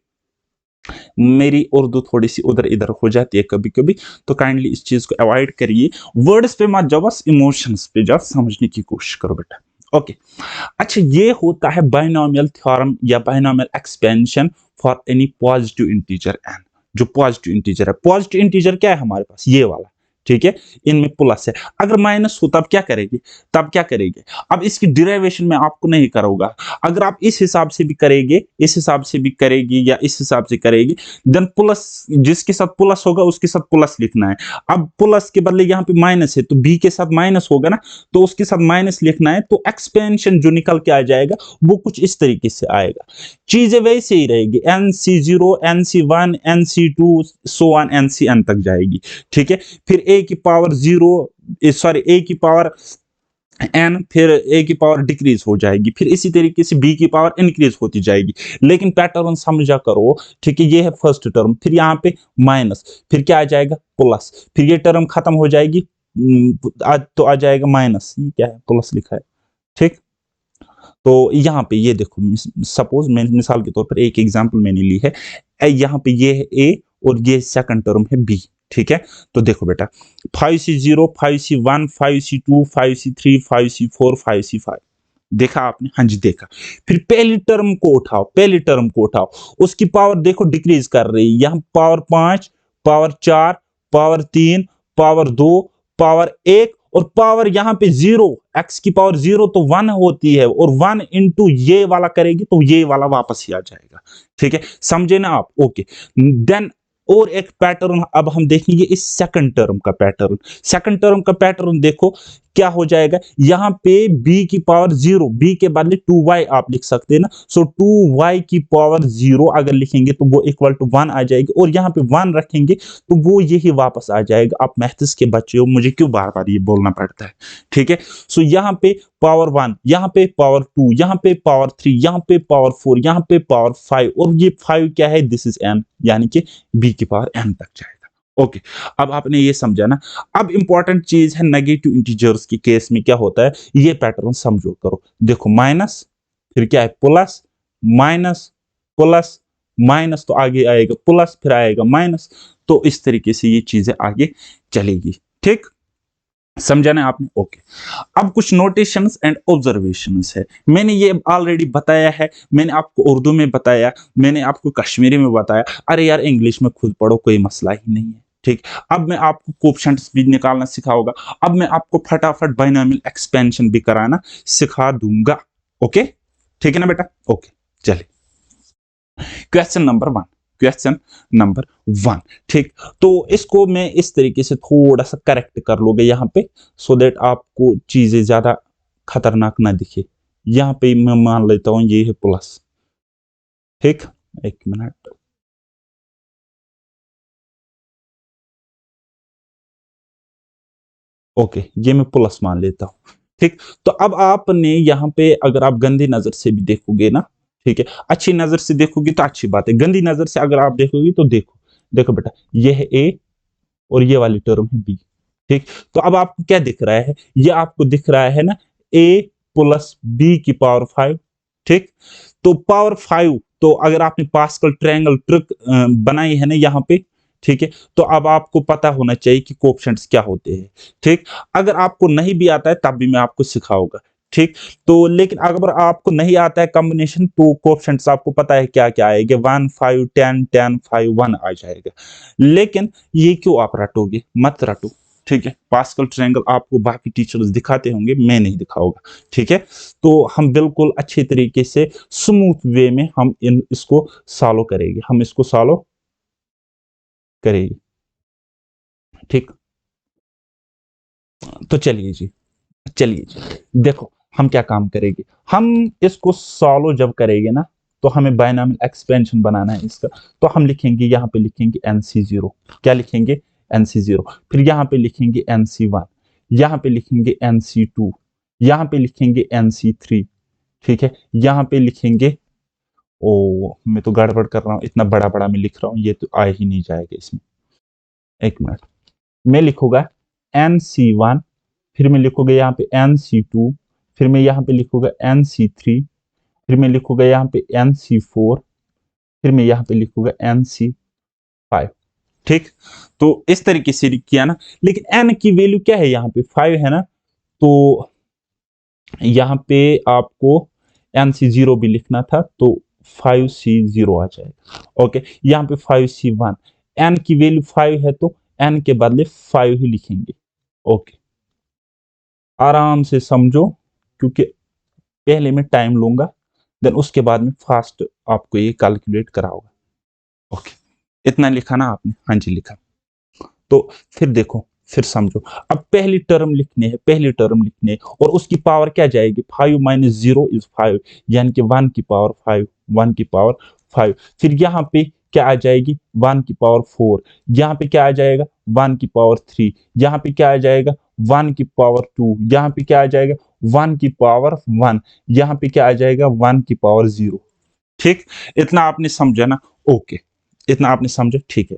मेरी उर्दू थोड़ी सी उधर इधर हो जाती है कभी कभी, तो काइंडली इस चीज को अवॉइड करिए, वर्ड्स पे मत जाओ, बस इमोशंस पे जाओ, समझने की कोशिश करो बेटा। ओके। अच्छा, ये होता है बाइनोमियल थ्योरम या binomial expansion for any positive integer n. जो पॉजिटिव इंटीजर है, पॉजिटिव इंटीजर क्या है हमारे पास, ये वाला, ठीक है, इनमें प्लस है। अगर माइनस हो तब क्या करेंगे, तब क्या करेंगे, अब इसकी डिराइवेशन में आपको नहीं करूंगा। अगर आप इस हिसाब से भी करेंगे, इस हिसाब से भी करेगी या इस हिसाब से करेगी, देन प्लस, जिसके साथ प्लस होगा उसके साथ प्लस लिखना है। अब प्लस के बदले यहाँ पे माइनस है तो बी के साथ माइनस होगा ना, तो उसके साथ माइनस लिखना है, तो एक्सपेंशन जो निकल के आ जाएगा वो कुछ इस तरीके से आएगा। चीजें वैसे ही रहेगी, NC0 NC1 NC2 so on NCN तक जाएगी, ठीक है। फिर ए की पावर जीरो, सॉरी ए की पावर एन, फिर ए की पावर डिक्रीज हो जाएगी, फिर इसी तरीके से बी की पावर इंक्रीज होती जाएगी। लेकिन पैटर्न समझा करो, ठीक है, ये है फर्स्ट टर्म, फिर यहाँ पे माइनस, फिर क्या आ जाएगा प्लस, फिर ये टर्म खत्म हो जाएगी, तो आ जाएगा माइनस, ये क्या है प्लस लिखा है, ठीक। तो यहाँ पे ये देखो, सपोज मैं मिसाल के तौर पर एक एग्जांपल मैंने ली है, यहाँ पे ये है ए और ये सेकंड टर्म है बी, ठीक है। तो देखो बेटा, 5C0 5C1 5C2 5C3 5C4 5C5, देखा आपने, हाँ जी देखा। फिर पहली टर्म को उठाओ, पहली टर्म को उठाओ, उसकी पावर देखो डिक्रीज कर रही है, यहाँ power 5, power 4, power 3, power 2, power 1 और पावर यहाँ पे जीरो, एक्स की पावर जीरो तो 1 होती है, और 1 इंटू ये वाला करेगी तो ये वाला वापस ही आ जाएगा, ठीक है, समझे ना आप, ओके। देन और एक पैटर्न अब हम देखेंगे इस सेकंड टर्म का पैटर्न। सेकंड टर्म का पैटर्न देखो क्या हो जाएगा, यहां पे b की पावर जीरो, b के बदले 2y आप लिख सकते हैं ना, सो 2y की पावर जीरो अगर लिखेंगे तो वो इक्वल टू 1 आ जाएगी, और यहाँ पे 1 रखेंगे तो वो यही वापस आ जाएगा। आप मैथ्स के बच्चे हो, मुझे क्यों बार बार ये बोलना पड़ता है, ठीक है। सो यहाँ पे पावर 1, यहाँ पे पावर 2, यहाँ पे पावर 3, यहाँ पे पावर 4, यहाँ पे पावर 5, और ये 5 क्या है, दिस इज n, यानी कि b की पावर n तक जाएगा, ओके। अब आपने ये समझा ना। अब इंपॉर्टेंट चीज है नेगेटिव इंटीजर्स की केस में क्या होता है, ये पैटर्न समझो करो, देखो माइनस, फिर क्या है प्लस, माइनस, प्लस, माइनस, तो आगे आएगा प्लस, फिर आएगा माइनस, तो इस तरीके से ये चीजें आगे चलेगी, ठीक, समझा ना आपने, ओके। अब कुछ नोटेशंस एंड ऑब्जर्वेशंस है, मैंने ये ऑलरेडी बताया है, मैंने आपको उर्दू में बताया, मैंने आपको कश्मीरी में बताया, अरे यार इंग्लिश में खुद पढ़ो, कोई मसला ही नहीं है, ठीक। अब मैं आपको कोफिशिएंट्स भी निकालना सिखाऊंगा, अब मैं आपको फटाफट बाइनोमियल एक्सपेंशन भी कराना सिखा दूंगा, ओके, ठीक है ना बेटा, ओके। चलिए क्वेश्चन नंबर 1, क्वेश्चन नंबर 1, ठीक। तो इसको मैं इस तरीके से थोड़ा सा करेक्ट कर लोगे यहाँ पे, सो दैट आपको चीजें ज्यादा खतरनाक ना दिखे। यहाँ पे मैं मान लेता हूँ ये है प्लस, ठीक, एक मिनट, ओके, ये मैं प्लस मान लेता हूँ, ठीक। तो अब आपने यहाँ पे अगर आप गंदी नजर से भी देखोगे ना, ठीक है, अच्छी नजर से देखोगे तो अच्छी बात है, गंदी नजर से अगर आप देखोगे तो देखो, देखो बेटा, ये है ए और ये वाली टर्म है बी, ठीक। तो अब आपको क्या दिख रहा है, ये आपको दिख रहा है ना, ए प्लस बी की पावर 5, ठीक। तो पावर 5, तो अगर आपने पास्कल ट्रायंगल ट्रिक बनाई है ना यहाँ पे, ठीक है, तो अब आपको पता होना चाहिए कि कोएफिशिएंट्स क्या होते हैं, ठीक। अगर आपको नहीं भी आता है तब भी मैं आपको सिखाऊंगा, ठीक। तो लेकिन अगर आपको नहीं आता है कॉम्बिनेशन, तो कोएफिशिएंट्स आपको पता है क्या क्या आएगा, 1 5 10 10 5 1 आ जाएगा। लेकिन ये क्यों आप रटोगे, मत रटो, ठीक है। पास्कल ट्रायंगल आपको बाकी टीचर्स दिखाते होंगे, मैं नहीं दिखाऊंगा, ठीक है। तो हम बिल्कुल अच्छे तरीके से स्मूथ वे में हम इसको सॉल्व करेंगे, हम इसको सॉल्व करेंगे, ठीक। तो चलिए जी, चलिए जी, देखो हम क्या काम करेंगे, हम इसको सॉल्व जब करेंगे ना, तो हमें बायनॉमियल एक्सपेंशन बनाना है इसका। तो हम लिखेंगे, यहाँ पे लिखेंगे NC0, क्या लिखेंगे NC0, फिर यहाँ पे लिखेंगे NC1, यहाँ पे लिखेंगे NC2, यहाँ पे लिखेंगे NC3, ठीक है, यहाँ पे लिखेंगे, ओ मैं तो गड़बड़ कर रहा हूँ, इतना बड़ा बड़ा मैं लिख रहा हूँ, ये तो आ ही नहीं जाएगा इसमें, एक मिनट, मैं लिखूंगा NC1, फिर मैं लिखूंगा यहाँ पे NC2, फिर मैं यहाँ पे लिखूंगा NC3, फिर मैं लिखूंगा यहाँ पे NC4, फिर मैं यहाँ पे लिखूंगा NC5, ठीक। तो इस तरीके से किया ना, लेकिन n की वैल्यू क्या है, यहाँ पे 5 है ना, तो यहाँ पे आपको NC0 भी लिखना था, तो 5C0 आ जाएगा। ओके, यहाँ पे 5C1, n की वैल्यू 5 है तो n के बदले 5 ही लिखेंगे। ओके, आराम से समझो, क्योंकि पहले मैं टाइम लूंगा, देन उसके बाद में फास्ट आपको ये कैलकुलेट कराऊंगा। ओके, इतना लिखा ना आपने? हाँ जी, लिखा। तो फिर देखो, फिर समझो। अब पहली टर्म लिखनी है, पहली टर्म लिखनी है, और उसकी पावर क्या जाएगी? 5 माइनस 0 इज 5, यानी कि 1 की पावर 5, 1 की पावर 5। फिर यहाँ पे क्या आ जाएगी? 1 की पावर 4। यहाँ पे क्या आ जाएगा? 1 की पावर 3। यहाँ पे क्या आ जाएगा? 1 की पावर 2। यहाँ पे क्या आ जाएगा? 1 की पावर 1। यहाँ पे क्या आ जाएगा? 1 की पावर 0। ठीक, इतना आपने समझा ना? ओके, इतना आपने समझा, ठीक है।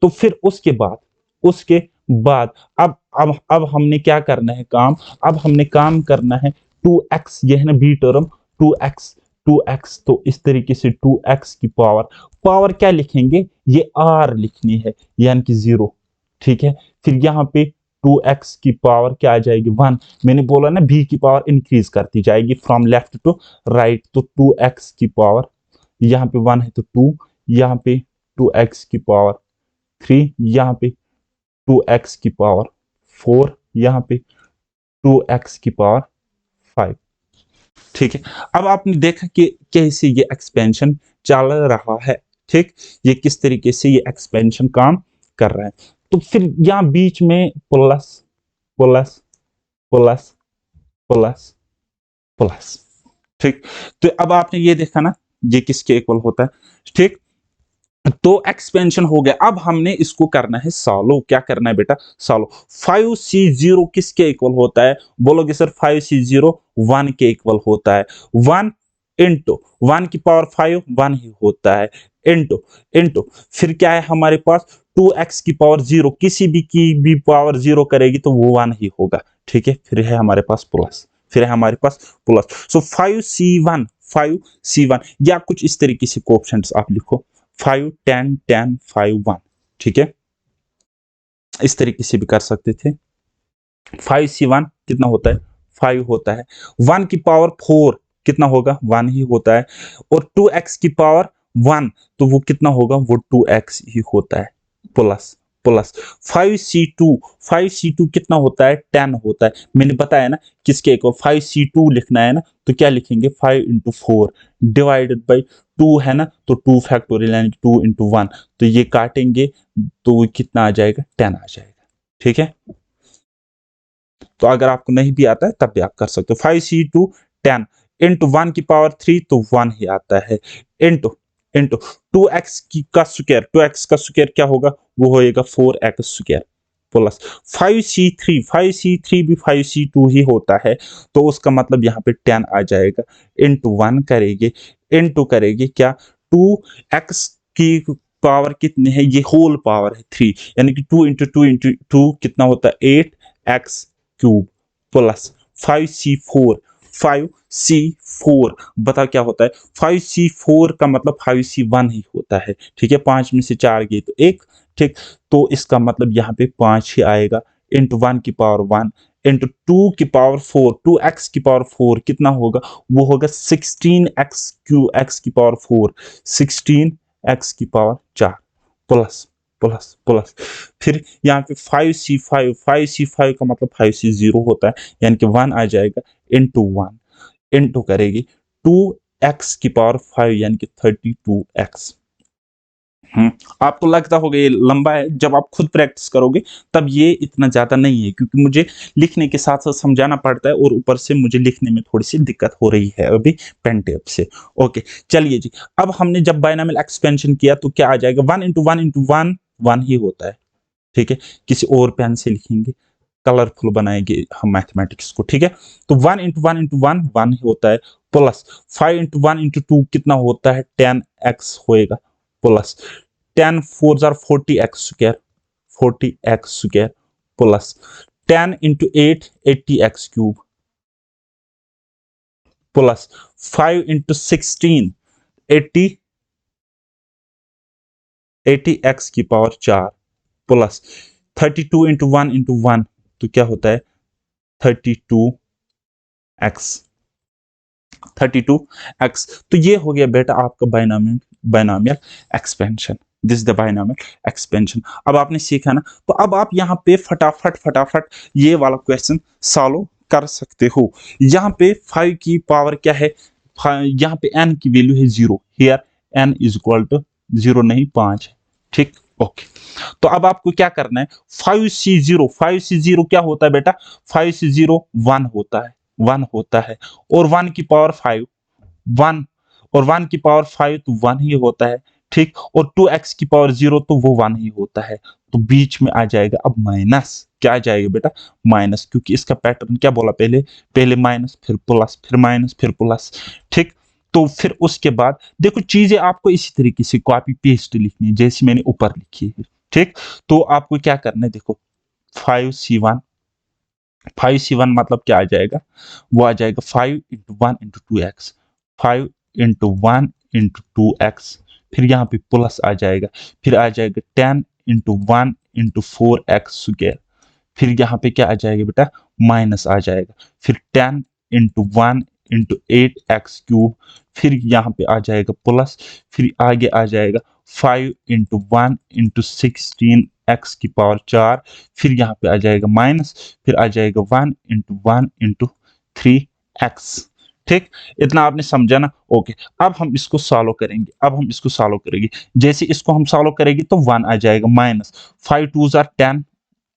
तो फिर उसके बाद अब हमने क्या करना है काम? अब हमने काम करना है 2x, ये है ना बी टर्म, 2x, 2x, तो इस तरीके से 2x की पावर क्या लिखेंगे? ये r लिखनी है, यानी कि 0। ठीक है, फिर यहाँ पे 2x की पावर क्या आ जाएगी? 1। मैंने बोला ना b की पावर इंक्रीज करती जाएगी फ्रॉम लेफ्ट टू राइट, तो 2x की पावर, यहाँ पे 1 है तो 2, यहाँ पे 2x की पावर 3, यहाँ पे 2x की पावर 4, यहाँ पे 2x की पावर 5। ठीक है, अब आपने देखा कि कैसे ये एक्सपेंशन चल रहा है। ठीक, ये किस तरीके से ये एक्सपेंशन काम कर रहा है। तो फिर यहाँ बीच में plus plus plus plus plus. ठीक, तो अब आपने ये देखा ना, ये किसके इक्वल होता है? ठीक, तो एक्सपेंशन हो गया। अब हमने इसको करना है सॉल्व। क्या करना है बेटा? सॉल्व। 5C0 किसके इक्वल होता है? बोलोगे सर 5C0 1 के इक्वल होता है। 1 इंटू 1 की पावर 5 1 ही होता है, इंटू इंटू फिर क्या है हमारे पास? 2x की पावर 0, किसी भी की भी पावर 0 करेगी तो वो 1 ही होगा। ठीक है, फिर है हमारे पास प्लस, फिर है हमारे पास प्लस। सो 5C1, 5C1, या कुछ इस तरीके से कोएफिशिएंट्स आप लिखो, 5 10 10 5 1। ठीक है, इस तरीके से भी कर सकते थे। 5C1 कितना होता है? 5 होता है। 1 की पावर 4 कितना होगा? 1 ही होता है। और 2x की पावर 1, तो वो कितना होगा? वो 2x ही होता है, प्लस प्लस। 5C2, 5C2 कितना होता है? 10 होता है। मैंने बताया ना किसके इक्वल? 5C2 लिखना है ना, तो क्या लिखेंगे? 5 इंटू 4 डिवाइडेड बाई 2 है ना, तो 2 फैक्टोरियल यानी 2 इंटू 1, तो ये काटेंगे तो कितना आ जाएगा? 10 आ जाएगा। ठीक है, तो अगर आपको नहीं भी आता है तब भी आप कर सकते हो। 5C2 10 इंटू 1 की पावर 3, तो 1 ही आता है, इंटू इंटू 2x की का स्क्वायर, 2x का स्क्वायर क्या होगा? वो होएगा 4x square, plus 5C3, 5C3 भी 5C2 ही होता है, तो उसका मतलब यहाँ पे 10 आ जाएगा, इंटू 1 करेंगे, इंटू करेंगे क्या? 2x की पावर कितनी है? ये होल पावर है 3, यानी कि 2 इंटू 2 कितना होता है? 8x cube, plus 5C4, 5C4 बता क्या होता है? 5C4 का मतलब 5C1 ही होता है। ठीक है, 5 में से 4 गए तो 1। ठीक, तो इसका मतलब यहाँ पे 5 ही आएगा, इंटू 1 की पावर 1 इंटू 2 की पावर 4, 2x की पावर 4 कितना होगा? वो होगा 16x क्यू, x की पावर 4, 16x की पावर 4, प्लस प्लस प्लस। फिर यहाँ पे 5C5, 5C5 का मतलब 5C0 होता है, यानी कि 1 आ जाएगा, इंटू 1 इंटू करेगी 2x की पावर 5, यानी कि 32x। आपको लगता होगा ये लंबा है, जब आप खुद प्रैक्टिस करोगे तब ये इतना ज्यादा नहीं है, क्योंकि मुझे लिखने के साथ साथ समझाना पड़ता है, और ऊपर से मुझे लिखने में थोड़ी सी दिक्कत हो रही है अभी पेन टेप से। ओके, चलिए जी। अब हमने जब बायनॉमियल एक्सपेंशन किया तो क्या आ जाएगा? 1 इंटू 1 इंटू 1 1 ही होता है। ठीक है, किसी और पेन से लिखेंगे, कलरफुल बनाएंगे हम मैथमेटिक्स को। ठीक है, तो 1 इंटू 1 इंटू 1 1 ही होता है, प्लस 5 इंटू 1 इंटू 2 कितना होता है? 10x होएगा, plus 10 4 jar 40x square, 40x square, plus 10 into 8 80x cube, plus 5 into 16 80 80x की पावर 4, प्लस 32 इंटू 1 इंटू 1, तो क्या होता है? 32 एक्स 32x। तो ये हो गया बेटा आपका binomial binomial expansion. This the binomial expansion. अब आपने सीखा ना, तो अब आप यहाँ पे फटाफट फटाफट ये वाला क्वेश्चन सॉल्व कर सकते हो। यहाँ पे 5 की पावर क्या है, यहाँ पे n की वैल्यू है 0, here n is equal to 0 नहीं 5 है, ठीक। ओके, तो अब आपको क्या करना है, 5c0 क्या होता है बेटा, 5c0 1 होता है, 1 होता है, और 1 की पावर 5 1, और 1 की पावर 5 तो 1 ही होता है, ठीक। और 2x की पावर 0 तो वो 1 ही होता है। तो बीच में आ जाएगा अब माइनस, क्या आ जाएगा बेटा, माइनस, क्योंकि इसका पैटर्न क्या बोला पहले, पहले माइनस फिर प्लस फिर माइनस फिर प्लस, ठीक। तो फिर उसके बाद देखो चीजें आपको इसी तरीके से कॉपी पेस्ट लिखनी है जैसी मैंने ऊपर लिखी है, ठीक। तो आपको क्या करना है, देखो 5c1, 5c1 मतलब क्या आ जाएगा, वो आ जाएगा 5 into 1 into 2x, 5 into 1 into 2x, फिर यहाँ पे प्लस आ जाएगा, फिर आ जाएगा 10 इंटू 1 इंटू 4x स्क्वायर, फिर यहाँ पे क्या आ जाएगा बेटा, माइनस आ जाएगा, फिर 10 इंटू 1 इंटू 8x क्यूब, फिर यहाँ पे आ जाएगा प्लस, फिर आगे आ जाएगा 5 इंटू 1 इंटू 16x की पावर 4, फिर यहाँ पे आ जाएगा माइनस, फिर आ जाएगा 1 इंटू 3x, ठीक। इतना आपने समझा ना, ओके। अब हम इसको सॉल्व करेंगे, अब हम इसको सॉल्व करेंगे, जैसे इसको हम सॉल्व करेंगे तो 1 आ जाएगा माइनस 5 2 जार 10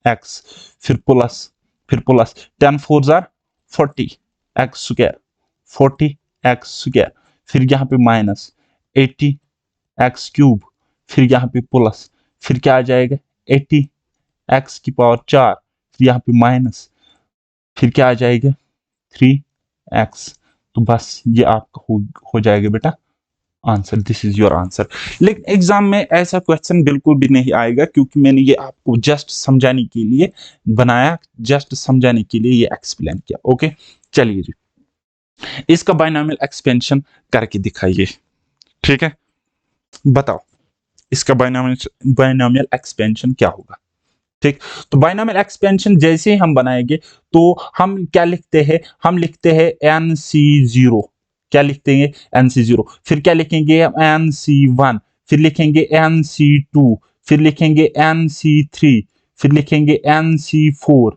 एक्स, फिर plus 10 4 jar 40 x square, 40 x square, फिर यहाँ पे माइनस 80 एक्स क्यूब, फिर यहाँ पे प्लस, फिर क्या आ जाएगा 80 एक्स की पावर 4, फिर यहाँ पे माइनस, फिर क्या आ जाएगा 3x। तो बस ये आपका हो जाएगा बेटा answer, this is your answer. लेकिन एग्जाम में ऐसा क्वेश्चन बिल्कुल भी नहीं आएगा, क्योंकि मैंने ये आपको जस्ट समझाने के लिए बनाया, जस्ट समझाने के लिए ये एक्सप्लेन किया, ओके। चलिए जी, इसका बाइनोमियल एक्सपेंशन करके दिखाइए, ठीक है। बताओ इसका बाइनोमियल बाइनोमियल एक्सपेंशन क्या होगा, ठीक। तो बाइनोमियल एक्सपेंशन जैसे ही हम बनाएंगे तो हम क्या लिखते हैं, हम लिखते हैं NC0, क्या लिखते हैं NC0, फिर क्या लिखेंगे NC1, फिर लिखेंगे NC2, फिर लिखेंगे NC3, फिर लिखेंगे NC4,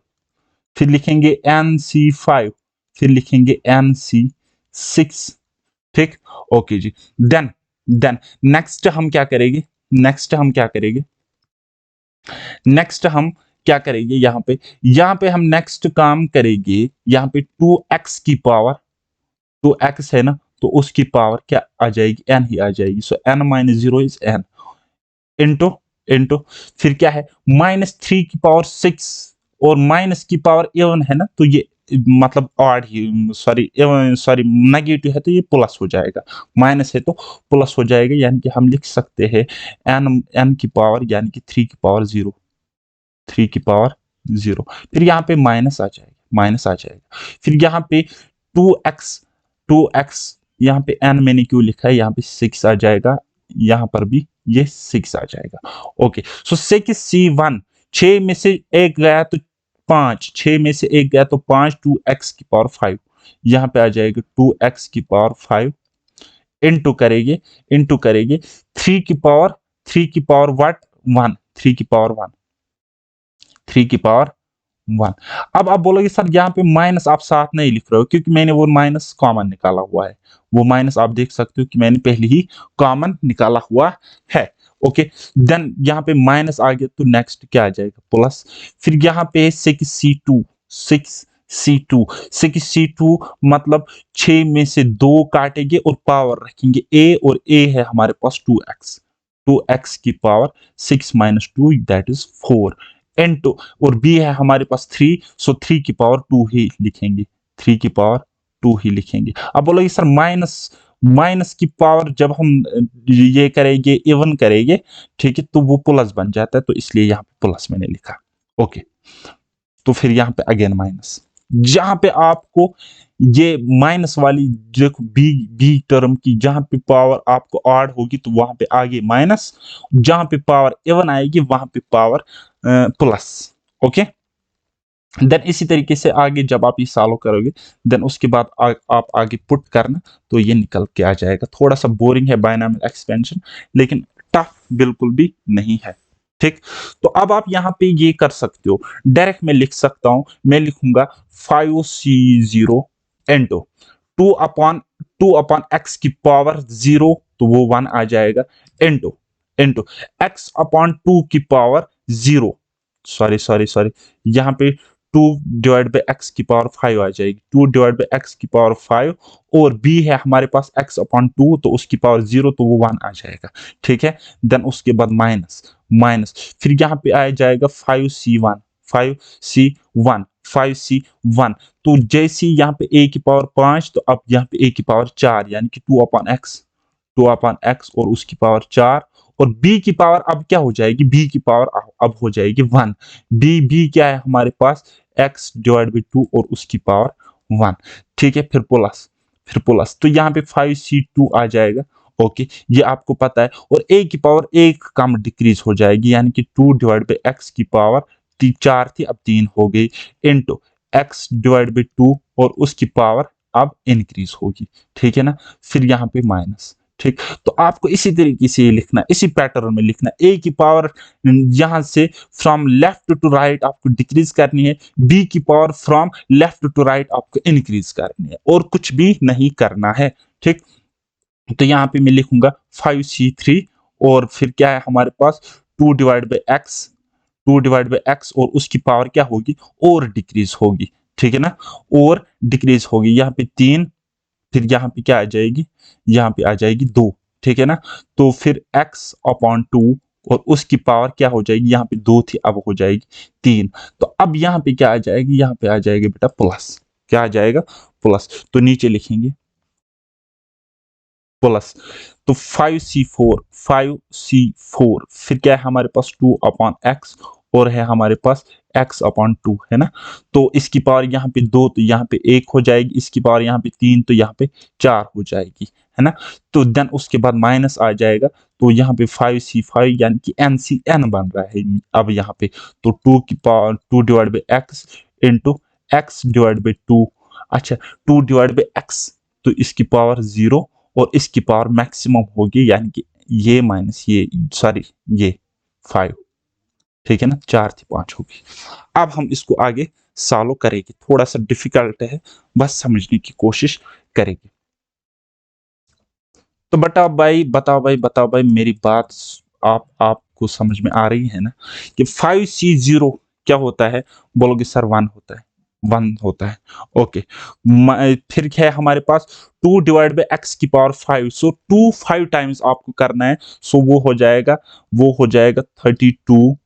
फिर लिखेंगे NC5, फिर लिखेंगे NC6, ठीक। ओके जी, देन देन नेक्स्ट हम क्या करेंगे, नेक्स्ट हम क्या करेंगे, नेक्स्ट हम क्या करेंगे, यहाँ पे हम नेक्स्ट काम करेंगे, यहाँ पे 2x की पावर, 2x है ना, तो उसकी पावर क्या आ जाएगी, n ही आ जाएगी। सो n minus 0 is n into into, फिर क्या है -3 की पावर 6, और माइनस की पावर इवन है ना, तो ये मतलब ऑड ही, सॉरी सॉरी नेगेटिव है तो ये प्लस हो जाएगा, माइनस है तो प्लस हो जाएगा, यानी कि हम लिख सकते हैं n की पावर यानी कि 3 की पावर 0, 3 की पावर 0, फिर यहाँ पे माइनस आ जाएगा, माइनस आ जाएगा, फिर यहाँ पे 2x, 2x, यहाँ पे n मैंने क्यों लिखा है, यहाँ पे 6 आ जाएगा, यहाँ पर भी ये 6 आ जाएगा, ओके। सो 6c1, 6 में से एक गया तो 5, 6 में से एक गया तो 5, 2x की पावर 5, यहाँ पे आ जाएगा 2x की पावर 5 इंटू करेंगे, इंटू करेंगे 3 की पावर, 3 की पावर व्हाट 1, 3 की पावर 1, 3 की पावर 1। अब आप बोलोगे सर यहाँ पे माइनस आप साथ नहीं लिख रहे हो, क्योंकि मैंने वो माइनस कॉमन निकाला हुआ है, वो माइनस आप देख सकते हो कि मैंने पहले ही कॉमन निकाला हुआ है, ओके। देन यहाँ पे माइनस आ गया तो नेक्स्ट क्या आ जाएगा प्लस, फिर यहाँ पे 6c2, 6c2, 6c2 मतलब 6 में से 2 काटेंगे और पावर रखेंगे a, और a है हमारे पास 2x, 2x की power 6 minus 2 that is 4 into, और b है हमारे पास 3, सो 3 की पावर 2 ही लिखेंगे, 3 की पावर 2 ही लिखेंगे। अब बोलोगे सर माइनस, माइनस की पावर जब हम ये करेंगे इवन करेंगे, ठीक है, तो वो प्लस बन जाता है, तो इसलिए यहाँ पे प्लस मैंने लिखा, ओके। तो फिर यहाँ पे अगेन माइनस, जहां पे आपको ये माइनस वाली देखो बी बी टर्म की जहां पे पावर आपको ऑड होगी तो वहां पे आगे माइनस, जहां पे पावर इवन आएगी वहां पे पावर प्लस, ओके। देन इसी तरीके से आगे जब आप ये सॉल्व करोगे, देन उसके बाद आप आगे पुट करना, तो ये निकल के आ जाएगा। थोड़ा सा बोरिंग है बायनॉमियल एक्सपेंशन, लेकिन टफ बिल्कुल भी नहीं है। ठीक, तो अब आप यहाँ पे ये कर सकते हो, डायरेक्ट मैं लिख सकता हूँ, मैं लिखूंगा 5c0 इंटू 2 अपॉन एक्स की पावर 0, तो वो 1 आ जाएगा, इंटू इंटू एक्स अपॉन 2 की पावर 0, सॉरी सॉरी सॉरी, यहाँ पे 2 डिवाइड बाई एक्स की पावर 5 आ जाएगी, 2 डिवाइड बाई एक्स की पावर 5, और b है हमारे पास x अपॉन 2, तो उसकी पावर 0, तो वो 1 आ जाएगा। ठीक है, देन उसके बाद माइनस माइनस, फिर यहाँ पे आ जाएगा 5c1 5c1 5c1, तो जैसे यहाँ पे a की पावर 5, तो अब यहाँ पे a की पावर 4, यानी कि 2 अपॉन x और उसकी पावर 4, और b की पावर अब क्या हो जाएगी, b की पावर अब हो जाएगी 1, b क्या है हमारे पास, x डिवाइड बाई 2 और उसकी पावर 1। ठीक है, फिर प्लस, तो यहाँ पे 5c2 आ जाएगा। ओके, ये आपको पता है, और a की पावर 1 कम डिक्रीज हो जाएगी, यानी कि 2 डिवाइड बाई x की पावर 4 थी, अब 3 हो गई, इंटू x डिवाइड बाई 2 और उसकी पावर अब इंक्रीज होगी। ठीक है ना, फिर यहाँ पे माइनस। ठीक, तो आपको इसी तरीके से ये लिखना, इसी पैटर्न में लिखना, a की पावर यहां से फ्रॉम लेफ्ट टू राइट आपको डिक्रीज करनी है, b की power from left to right आपको इंक्रीज करनी है, और कुछ भी नहीं करना है। ठीक, तो यहाँ पे मैं लिखूंगा 5c3, और फिर क्या है हमारे पास 2 divide by x, 2 divide by x और उसकी पावर क्या होगी, और डिक्रीज होगी। ठीक है ना, और डिक्रीज होगी, यहाँ पे 3, फिर यहाँ पे क्या आ जाएगी, यहाँ पे आ जाएगी 2। ठीक है ना, तो फिर x अपॉन 2 और उसकी पावर क्या हो जाएगी, यहाँ पे 2 थी, अब हो जाएगी 3। तो अब यहाँ पे क्या आ जाएगी, यहाँ पे आ जाएगा बेटा प्लस, क्या आ जाएगा, प्लस, तो नीचे लिखेंगे प्लस, तो 5c4 फिर क्या है हमारे पास 2 अपॉन एक्स, और है हमारे पास x अपॉन 2, है ना, तो इसकी पावर यहाँ पे 2, तो यहाँ पे 1 हो जाएगी, इसकी पावर यहाँ पे 3, तो यहाँ पे 4 हो जाएगी, है ना, तो देन उसके बाद माइनस आ जाएगा, तो यहाँ पे 5c5 यानी कि NC बन रहा है अब यहाँ पे, तो 2 की power 2 divide by x into x divide by 2, अच्छा 2 डिवाइड बाई एक्स, तो इसकी पावर 0, और इसकी पावर मैक्सिमम होगी, यानी कि ये माइनस ये, सॉरी ये 5। ठीक है ना, 4 थी 5 होगी। अब हम इसको आगे सॉल्व करेंगे, थोड़ा सा डिफिकल्ट है, बस समझने की कोशिश करेंगे। तो बताओ भाई मेरी बात आपको समझ में आ रही है ना, कि 5c0 क्या होता है, बोलोगे सर 1 होता है, 1 होता है। ओके, फिर क्या है हमारे पास 2 डिवाइड बाई एक्स की पावर 5, सो 2 5 टाइम्स आपको करना है, सो वो हो जाएगा 32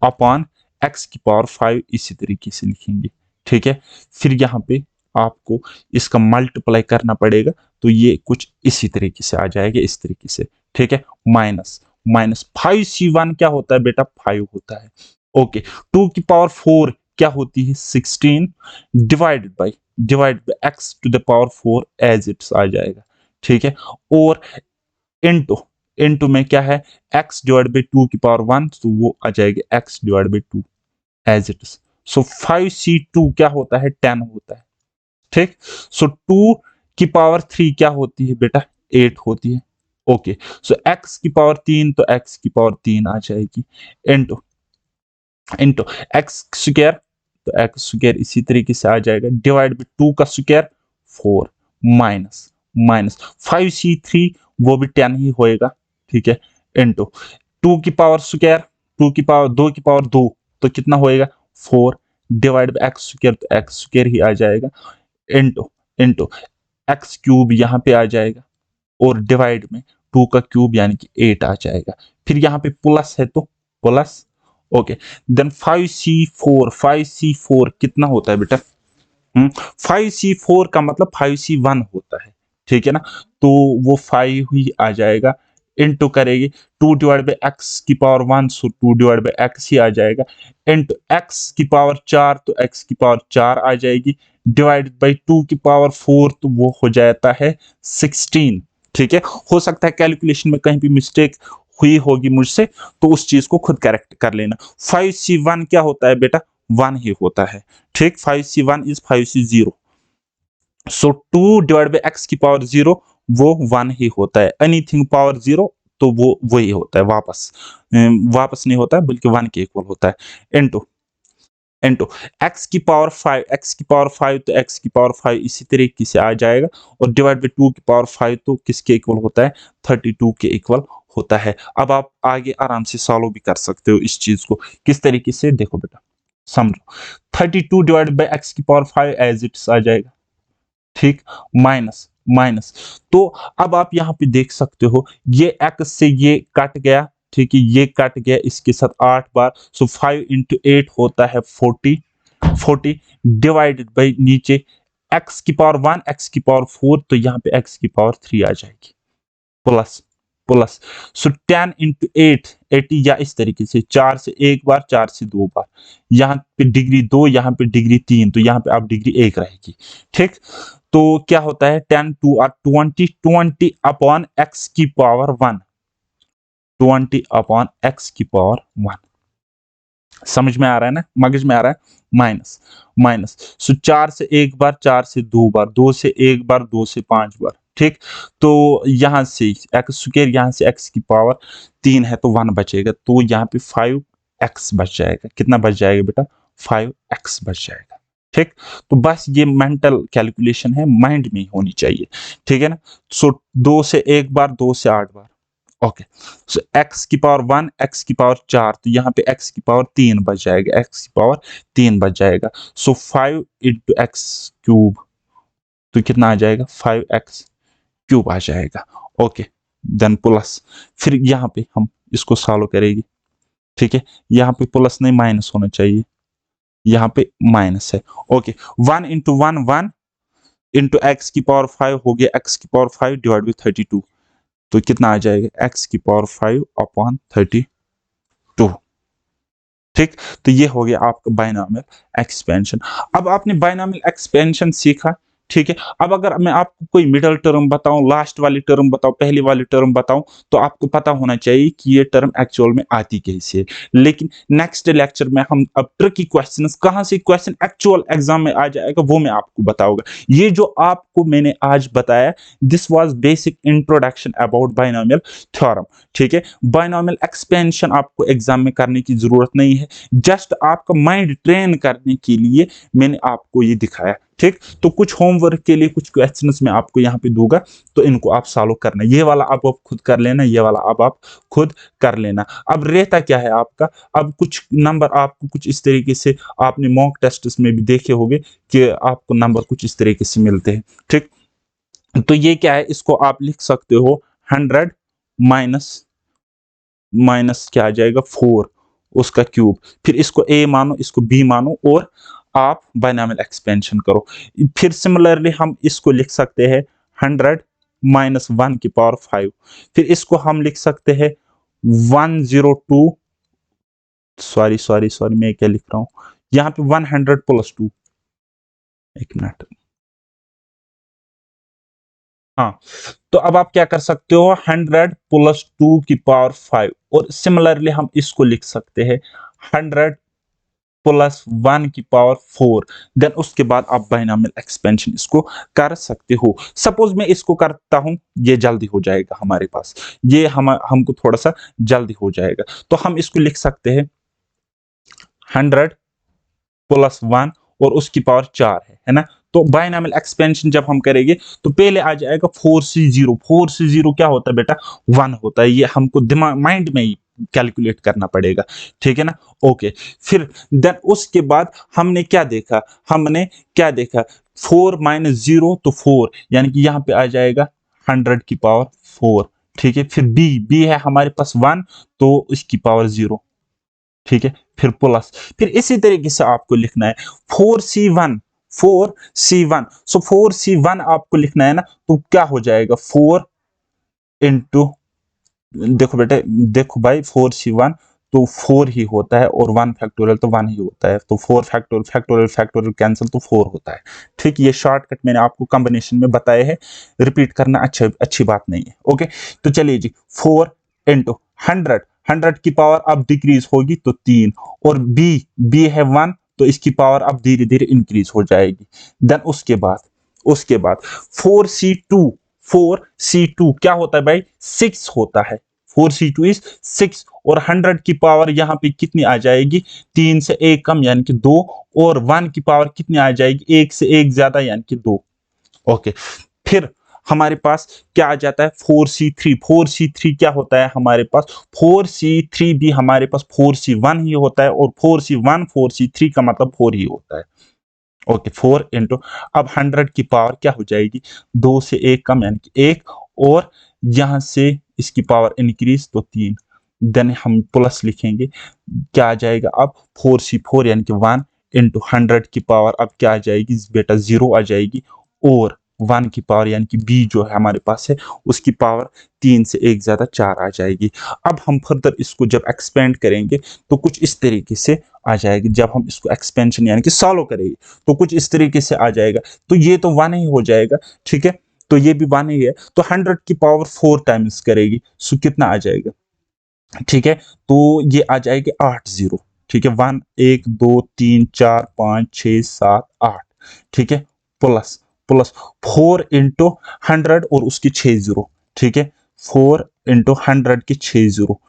अपॉन एक्स की पावर 5, इसी तरीके से लिखेंगे। ठीक है, फिर यहाँ पे आपको इसका मल्टीप्लाई करना पड़ेगा, तो ये कुछ इसी तरीके से आ जाएगा, इस तरीके से। ठीक है, माइनस माइनस 5c1 क्या होता है बेटा, 5 होता है। ओके, 2 की पावर 4 क्या होती है, 16, divided by x to the power 4 as it's आ जाएगा। ठीक है, और इनटू इनटू में क्या है, x डिवाइड बाई 2 की पावर 1, तो वो आ जाएगा x divide by 2 as it is. So 5c2 क्या होता है, 10 होता है। ठीक, सो 2 की पावर 3 क्या होती है बेटा, 8 होती है। ओके, सो x की पावर 3, तो x की पावर 3 आ जाएगी, इंटू इंटू एक्स स्क्वायर, तो एक्स स्क्वायर इसी तरीके से आ जाएगा, डिवाइड बाई 2 का स्क्वायर 4, माइनस माइनस 5c3 वो भी 10 ही होएगा। ठीक है, इंटू 2 की पावर स्क्वायर, 2 की पावर 2 की पावर 2, तो कितना होएगा 4, डिवाइड बाई एक्स स्क्वायर, तो एक्स स्क्वायर ही आ जाएगा, इंटू इंटू एक्स क्यूब यहाँ पे आ जाएगा, और डिवाइड में 2 का क्यूब यानी कि 8 आ जाएगा, फिर यहाँ पे प्लस है तो प्लस। ओके, देन 5c4 कितना होता है बेटा, 5c4 का मतलब 5c1 होता है। ठीक है ना, तो वो 5 ही आ जाएगा, इंटू करेगी 2 डिवाइड बाई एक्स की power 1, so 2 divide by x ही आ जाएगा, इंटू एक्स की पावर 4, तो एक्स की पावर 4 आ जाएगी, डिवाइड बाई 2 की पावर 4, तो वो हो जाता है 16। ठीक है, हो सकता है कैलकुलेशन में कहीं भी मिस्टेक हुई होगी मुझसे, तो उस चीज को खुद करेक्ट कर लेना। 5c1 क्या होता है बेटा, 1 ही होता है। ठीक, 5c1 is 5c0, so 2 divide by x की पावर 0 वो 1 ही होता है। एनीथिंग पावर 0 तो वो वही होता है, वापस नहीं होता है बल्कि 1 के इक्वल होता है। इनटू एक्स की पावर 5, एक्स की पावर 5 तो एक्स की पावर 5 इसी तरीके से आ जाएगा, और डिवाइड बाई 2 की पावर 5 तो किसके इक्वल होता है, 32 के इक्वल होता है। अब आप आगे आराम से सॉल्व भी कर सकते हो इस चीज को। किस तरीके से, देखो बेटा समझो, 32 डिवाइड बाई एक्स की पावर 5 एज इट्स आ जाएगा। ठीक, माइनस माइनस, तो अब आप यहाँ पे देख सकते हो ये x से ये कट गया, ठीक है, ये कट गया इसके साथ 8 बार, सो 5 इंटू 8 होता है 40, 40 डिवाइडेड बाई नीचे x की पावर 1, x की पावर 4, तो यहाँ पे x की पावर 3 आ जाएगी, प्लस प्लस, सो 10 इंटू 8 80, या इस तरीके से 4 से एक बार, 4 से दो बार, यहाँ पे डिग्री 2, यहाँ पे डिग्री 3, तो यहाँ पे आप डिग्री 1 रहेगी। ठीक, तो क्या होता है 10 2 आर 20, 20 अपॉन एक्स की पावर 1, 20 अपॉन एक्स की पावर 1। समझ में आ रहा है ना, मगज में आ रहा है, माइनस माइनस, सो 4 से एक बार, 4 से दो बार, 2 से एक बार, 2 से 5 बार। ठीक, तो यहां से एक्स स्क्वायर, यहां से एक्स की पावर 3 है तो 1 बचेगा, तो यहाँ पे 5x बच जाएगा। कितना बच जाएगा बेटा, 5x बच जाएगा। ठीक, तो बस ये मेंटल कैलकुलेशन है, माइंड में ही होनी चाहिए। ठीक है ना, सो 2 से एक बार, 2 से 8 बार, ओके, सो x की पावर 1, x की पावर 4, तो यहाँ पे x की पावर 3 बच जाएगा, x की पावर 3 बच जाएगा, सो 5 इंटू एक्स क्यूब, तो कितना आ जाएगा, 5x क्यूब आ जाएगा। ओके, देन प्लस, फिर यहाँ पे हम इसको सॉल्व करेंगे। ठीक है, यहाँ पे प्लस नहीं माइनस होना चाहिए, यहाँ पे माइनस है। ओके, 1 इंटू 1 1 इंटू एक्स की पावर 5 हो गया x की पावर 5 डिवाइड बाई 32, तो कितना आ जाएगा, x की पावर 5 अपॉन 32। ठीक, तो ये हो गया आपका बायनॉमियल एक्सपेंशन। अब आपने बायनॉमियल एक्सपेंशन सीखा, ठीक है। अब अगर मैं आपको कोई मिडल टर्म बताऊं, लास्ट वाली टर्म बताऊं, पहली वाली टर्म बताऊं, तो आपको पता होना चाहिए कि ये टर्म एक्चुअल में आती कैसे है। लेकिन नेक्स्ट लेक्चर में हम अब ट्रिकी क्वेश्चंस, कहां से क्वेश्चन एक्चुअल एग्जाम में आ जाएगा वो मैं आपको बताऊंगा। ये जो आपको मैंने आज बताया, this was basic introduction about binomial theorem. ठीक है, बायनॉमियल एक्सपेंशन आपको एग्जाम में करने की जरूरत नहीं है, जस्ट आपका माइंड ट्रेन करने के लिए मैंने आपको ये दिखाया। ठीक, तो कुछ होमवर्क के लिए कुछ क्वेश्चंस मैं आपको यहाँ पे दूंगा, तो इनको आप सॉल्व करना। ये वाला आप खुद कर लेना, ये वाला अब आप खुद कर लेना। अब रहता क्या है आपका, अब कुछ नंबर आपको कुछ इस तरीके से, आपने मॉक टेस्ट में भी देखे होंगे कि आपको नंबर कुछ इस तरीके से मिलते हैं। ठीक, तो ये क्या है, इसको आप लिख सकते हो 100 माइनस माइनस क्या आ जाएगा 4, उसका क्यूब, फिर इसको a मानो, इसको b मानो, और आप बायनॉमियल एक्सपेंशन करो। फिर सिमिलरली हम इसको लिख सकते हैं 100 माइनस 1 की पावर 5, फिर इसको हम लिख सकते हैं 102, सॉरी सॉरी सॉरी मैं क्या लिख रहा हूं यहाँ पे, 100 प्लस 2, एक मिनट, हाँ, तो अब आप क्या कर सकते हो, 100 प्लस 2 की पावर 5, और सिमिलरली हम इसको लिख सकते हैं 100 प्लस 1 की पावर 4, देन उसके बाद आप बायनॉमियल एक्सपेंशन इसको कर सकते हो। सपोज मैं इसको करता हूं, ये जल्दी हो जाएगा हमारे पास, ये हमको थोड़ा सा जल्दी हो जाएगा, तो हम इसको लिख सकते हैं 100 प्लस 1 और उसकी पावर 4 है ना। तो बायनॉमियल एक्सपेंशन जब हम करेंगे तो पहले आ जाएगा 4c0, 4c0 क्या होता है बेटा, 1 होता है, ये हमको दिमाग माइंड में ही कैलकुलेट करना पड़ेगा। ठीक है ना, ओके, फिर देन उसके बाद हमने क्या देखा, हमने क्या देखा, 4 माइनस 0 तो 4, यानी कि यहाँ पे आ जाएगा 100 की पावर 4। ठीक है, फिर बी है हमारे पास 1, तो इसकी पावर 0। ठीक है, फिर प्लस, फिर इसी तरीके से आपको लिखना है 4c1, 4c1, सो 4c1 आपको लिखना है ना, तो क्या हो जाएगा 4 इंटू, देखो बेटे, देखो भाई 4c1 तो 4 ही होता है, और 1 फैक्टोरियल तो 1 ही होता है, तो 4 फैक्टोरियल फैक्टोरियल फैक्टोरियल कैंसिल, तो 4 होता है। ठीक, ये शॉर्टकट मैंने आपको कॉम्बिनेशन में बताए हैं, रिपीट करना अच्छी बात नहीं है। ओके, तो चलिए जी, 4 इंटू 100, 100 की पावर अब डिक्रीज होगी तो 3, और बी है 1, तो इसकी पावर अब धीरे धीरे इंक्रीज हो जाएगी। देन उसके बाद 4c2 क्या होता है भाई, 6 होता है। 4c2 इज 6 और 100 की पावर यहाँ पे कितनी आ जाएगी, 3 से 1 कम यानी कि 2, और 1 की पावर कितनी आ जाएगी, 1 से 1 ज्यादा यानी कि 2। ओके, फिर हमारे पास क्या आ जाता है 4c3 क्या होता है हमारे पास, 4c3 भी हमारे पास 4c1 ही होता है, और 4c3 का मतलब 4 ही होता है। ओके, 4 इंटू, अब 100 की पावर क्या हो जाएगी, 2 से 1 कम यानी कि 1, और यहां से इसकी पावर इंक्रीज तो 3। देन हम प्लस लिखेंगे, क्या आ जाएगा अब 4c4 यानी कि 1 इंटू 100 की पावर अब क्या आ जाएगी बेटा, 0 आ जाएगी, और 1 की पावर यानी कि b जो है हमारे पास है उसकी पावर 3 से 1 ज्यादा 4 आ जाएगी। अब हम फर्दर इसको जब एक्सपेंड करेंगे तो कुछ इस तरीके से आ जाएगी। जब हम इसको एक्सपेंशन यानी कि सॉल्व करेंगे तो कुछ इस तरीके से आ जाएगा, तो ये तो 1 ही हो जाएगा, ठीक है, तो ये भी 1 ही है, तो 100 की पावर 4 टाइम्स करेगी, सो कितना आ जाएगा, ठीक है, तो ये आ जाएगी 8 जीरो, ठीक है, 1 1 2 3 4 5 6 7 8, ठीक है, प्लस प्लस 4 इंटू 100 और उसकी 6 जीरो, ठीक है, 4 इंटू 100 की 6 जीरो,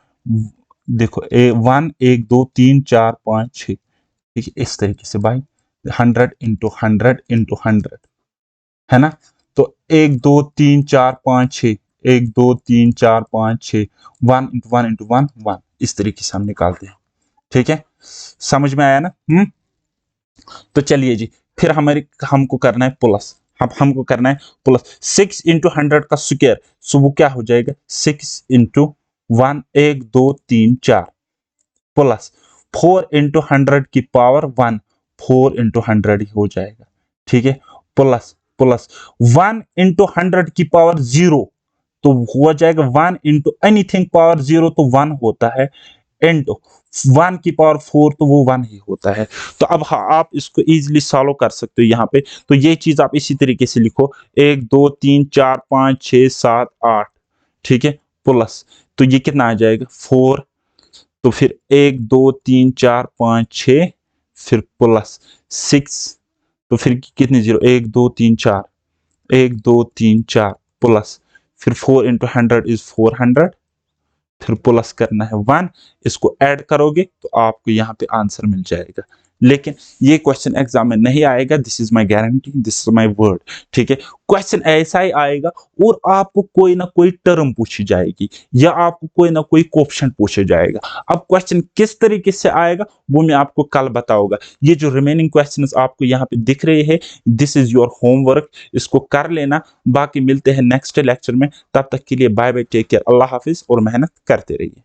देखो 1 1 2 3 4 5 6, ठीक है, इस तरीके से भाई 100 इंटू 100 इंटू 100 है ना, तो 1 2 3 4 5 6, 1 2 3 4 5 6, 1 इंटू 1 इंटू 1 1, इस तरीके से हम निकालते हैं, ठीक है, समझ में आया ना। तो चलिए जी, फिर हमारे हमको करना है प्लस, अब हमको करना है प्लस 6 इंटू 100 का स्क्वायर, सो वो क्या हो जाएगा 6 इंटू 1 1 2 3 4 प्लस 4 इंटू 100 की पावर 1, 4 इंटू 100 ही हो जाएगा, ठीक है, प्लस प्लस 1 इंटू 100 की पावर 0, तो हो जाएगा 1 इंटू एनीथिंग पावर 0 तो 1 होता है, इंटू 1 की पावर 4 तो वो 1 ही होता है। तो अब आप इसको इजीली सॉल्व कर सकते हो यहाँ पे, तो ये चीज आप इसी तरीके से लिखो 1 2 3 4 5 6 7 8, ठीक है, प्लस, तो ये कितना आ जाएगा 4, तो फिर 1 2 3 4 5 6, फिर प्लस 6, तो फिर कितने जीरो 1 2 3 4, 1 2 3 4 प्लस, फिर 4 इंटू 100 इज 400, फिर प्लस करना है 1, इसको ऐड करोगे तो आपको यहाँ पे आंसर मिल जाएगा। लेकिन ये क्वेश्चन एग्जाम में नहीं आएगा, this is my guarantee, this is my word, ठीक है, क्वेश्चन ऐसा ही आएगा और आपको कोई ना कोई टर्म पूछी जाएगी या आपको कोई ना कोई क्वेश्चन पूछा जाएगा। अब क्वेश्चन किस तरीके से आएगा वो मैं आपको कल बताऊंगा। ये जो रिमेनिंग क्वेश्चंस आपको यहाँ पे दिख रहे हैं, दिस इज योर होमवर्क, इसको कर लेना। बाकी मिलते हैं नेक्स्ट लेक्चर में, तब तक के लिए बाय बाय, टेक केयर, अल्लाह हाफिज और मेहनत करते रहिए।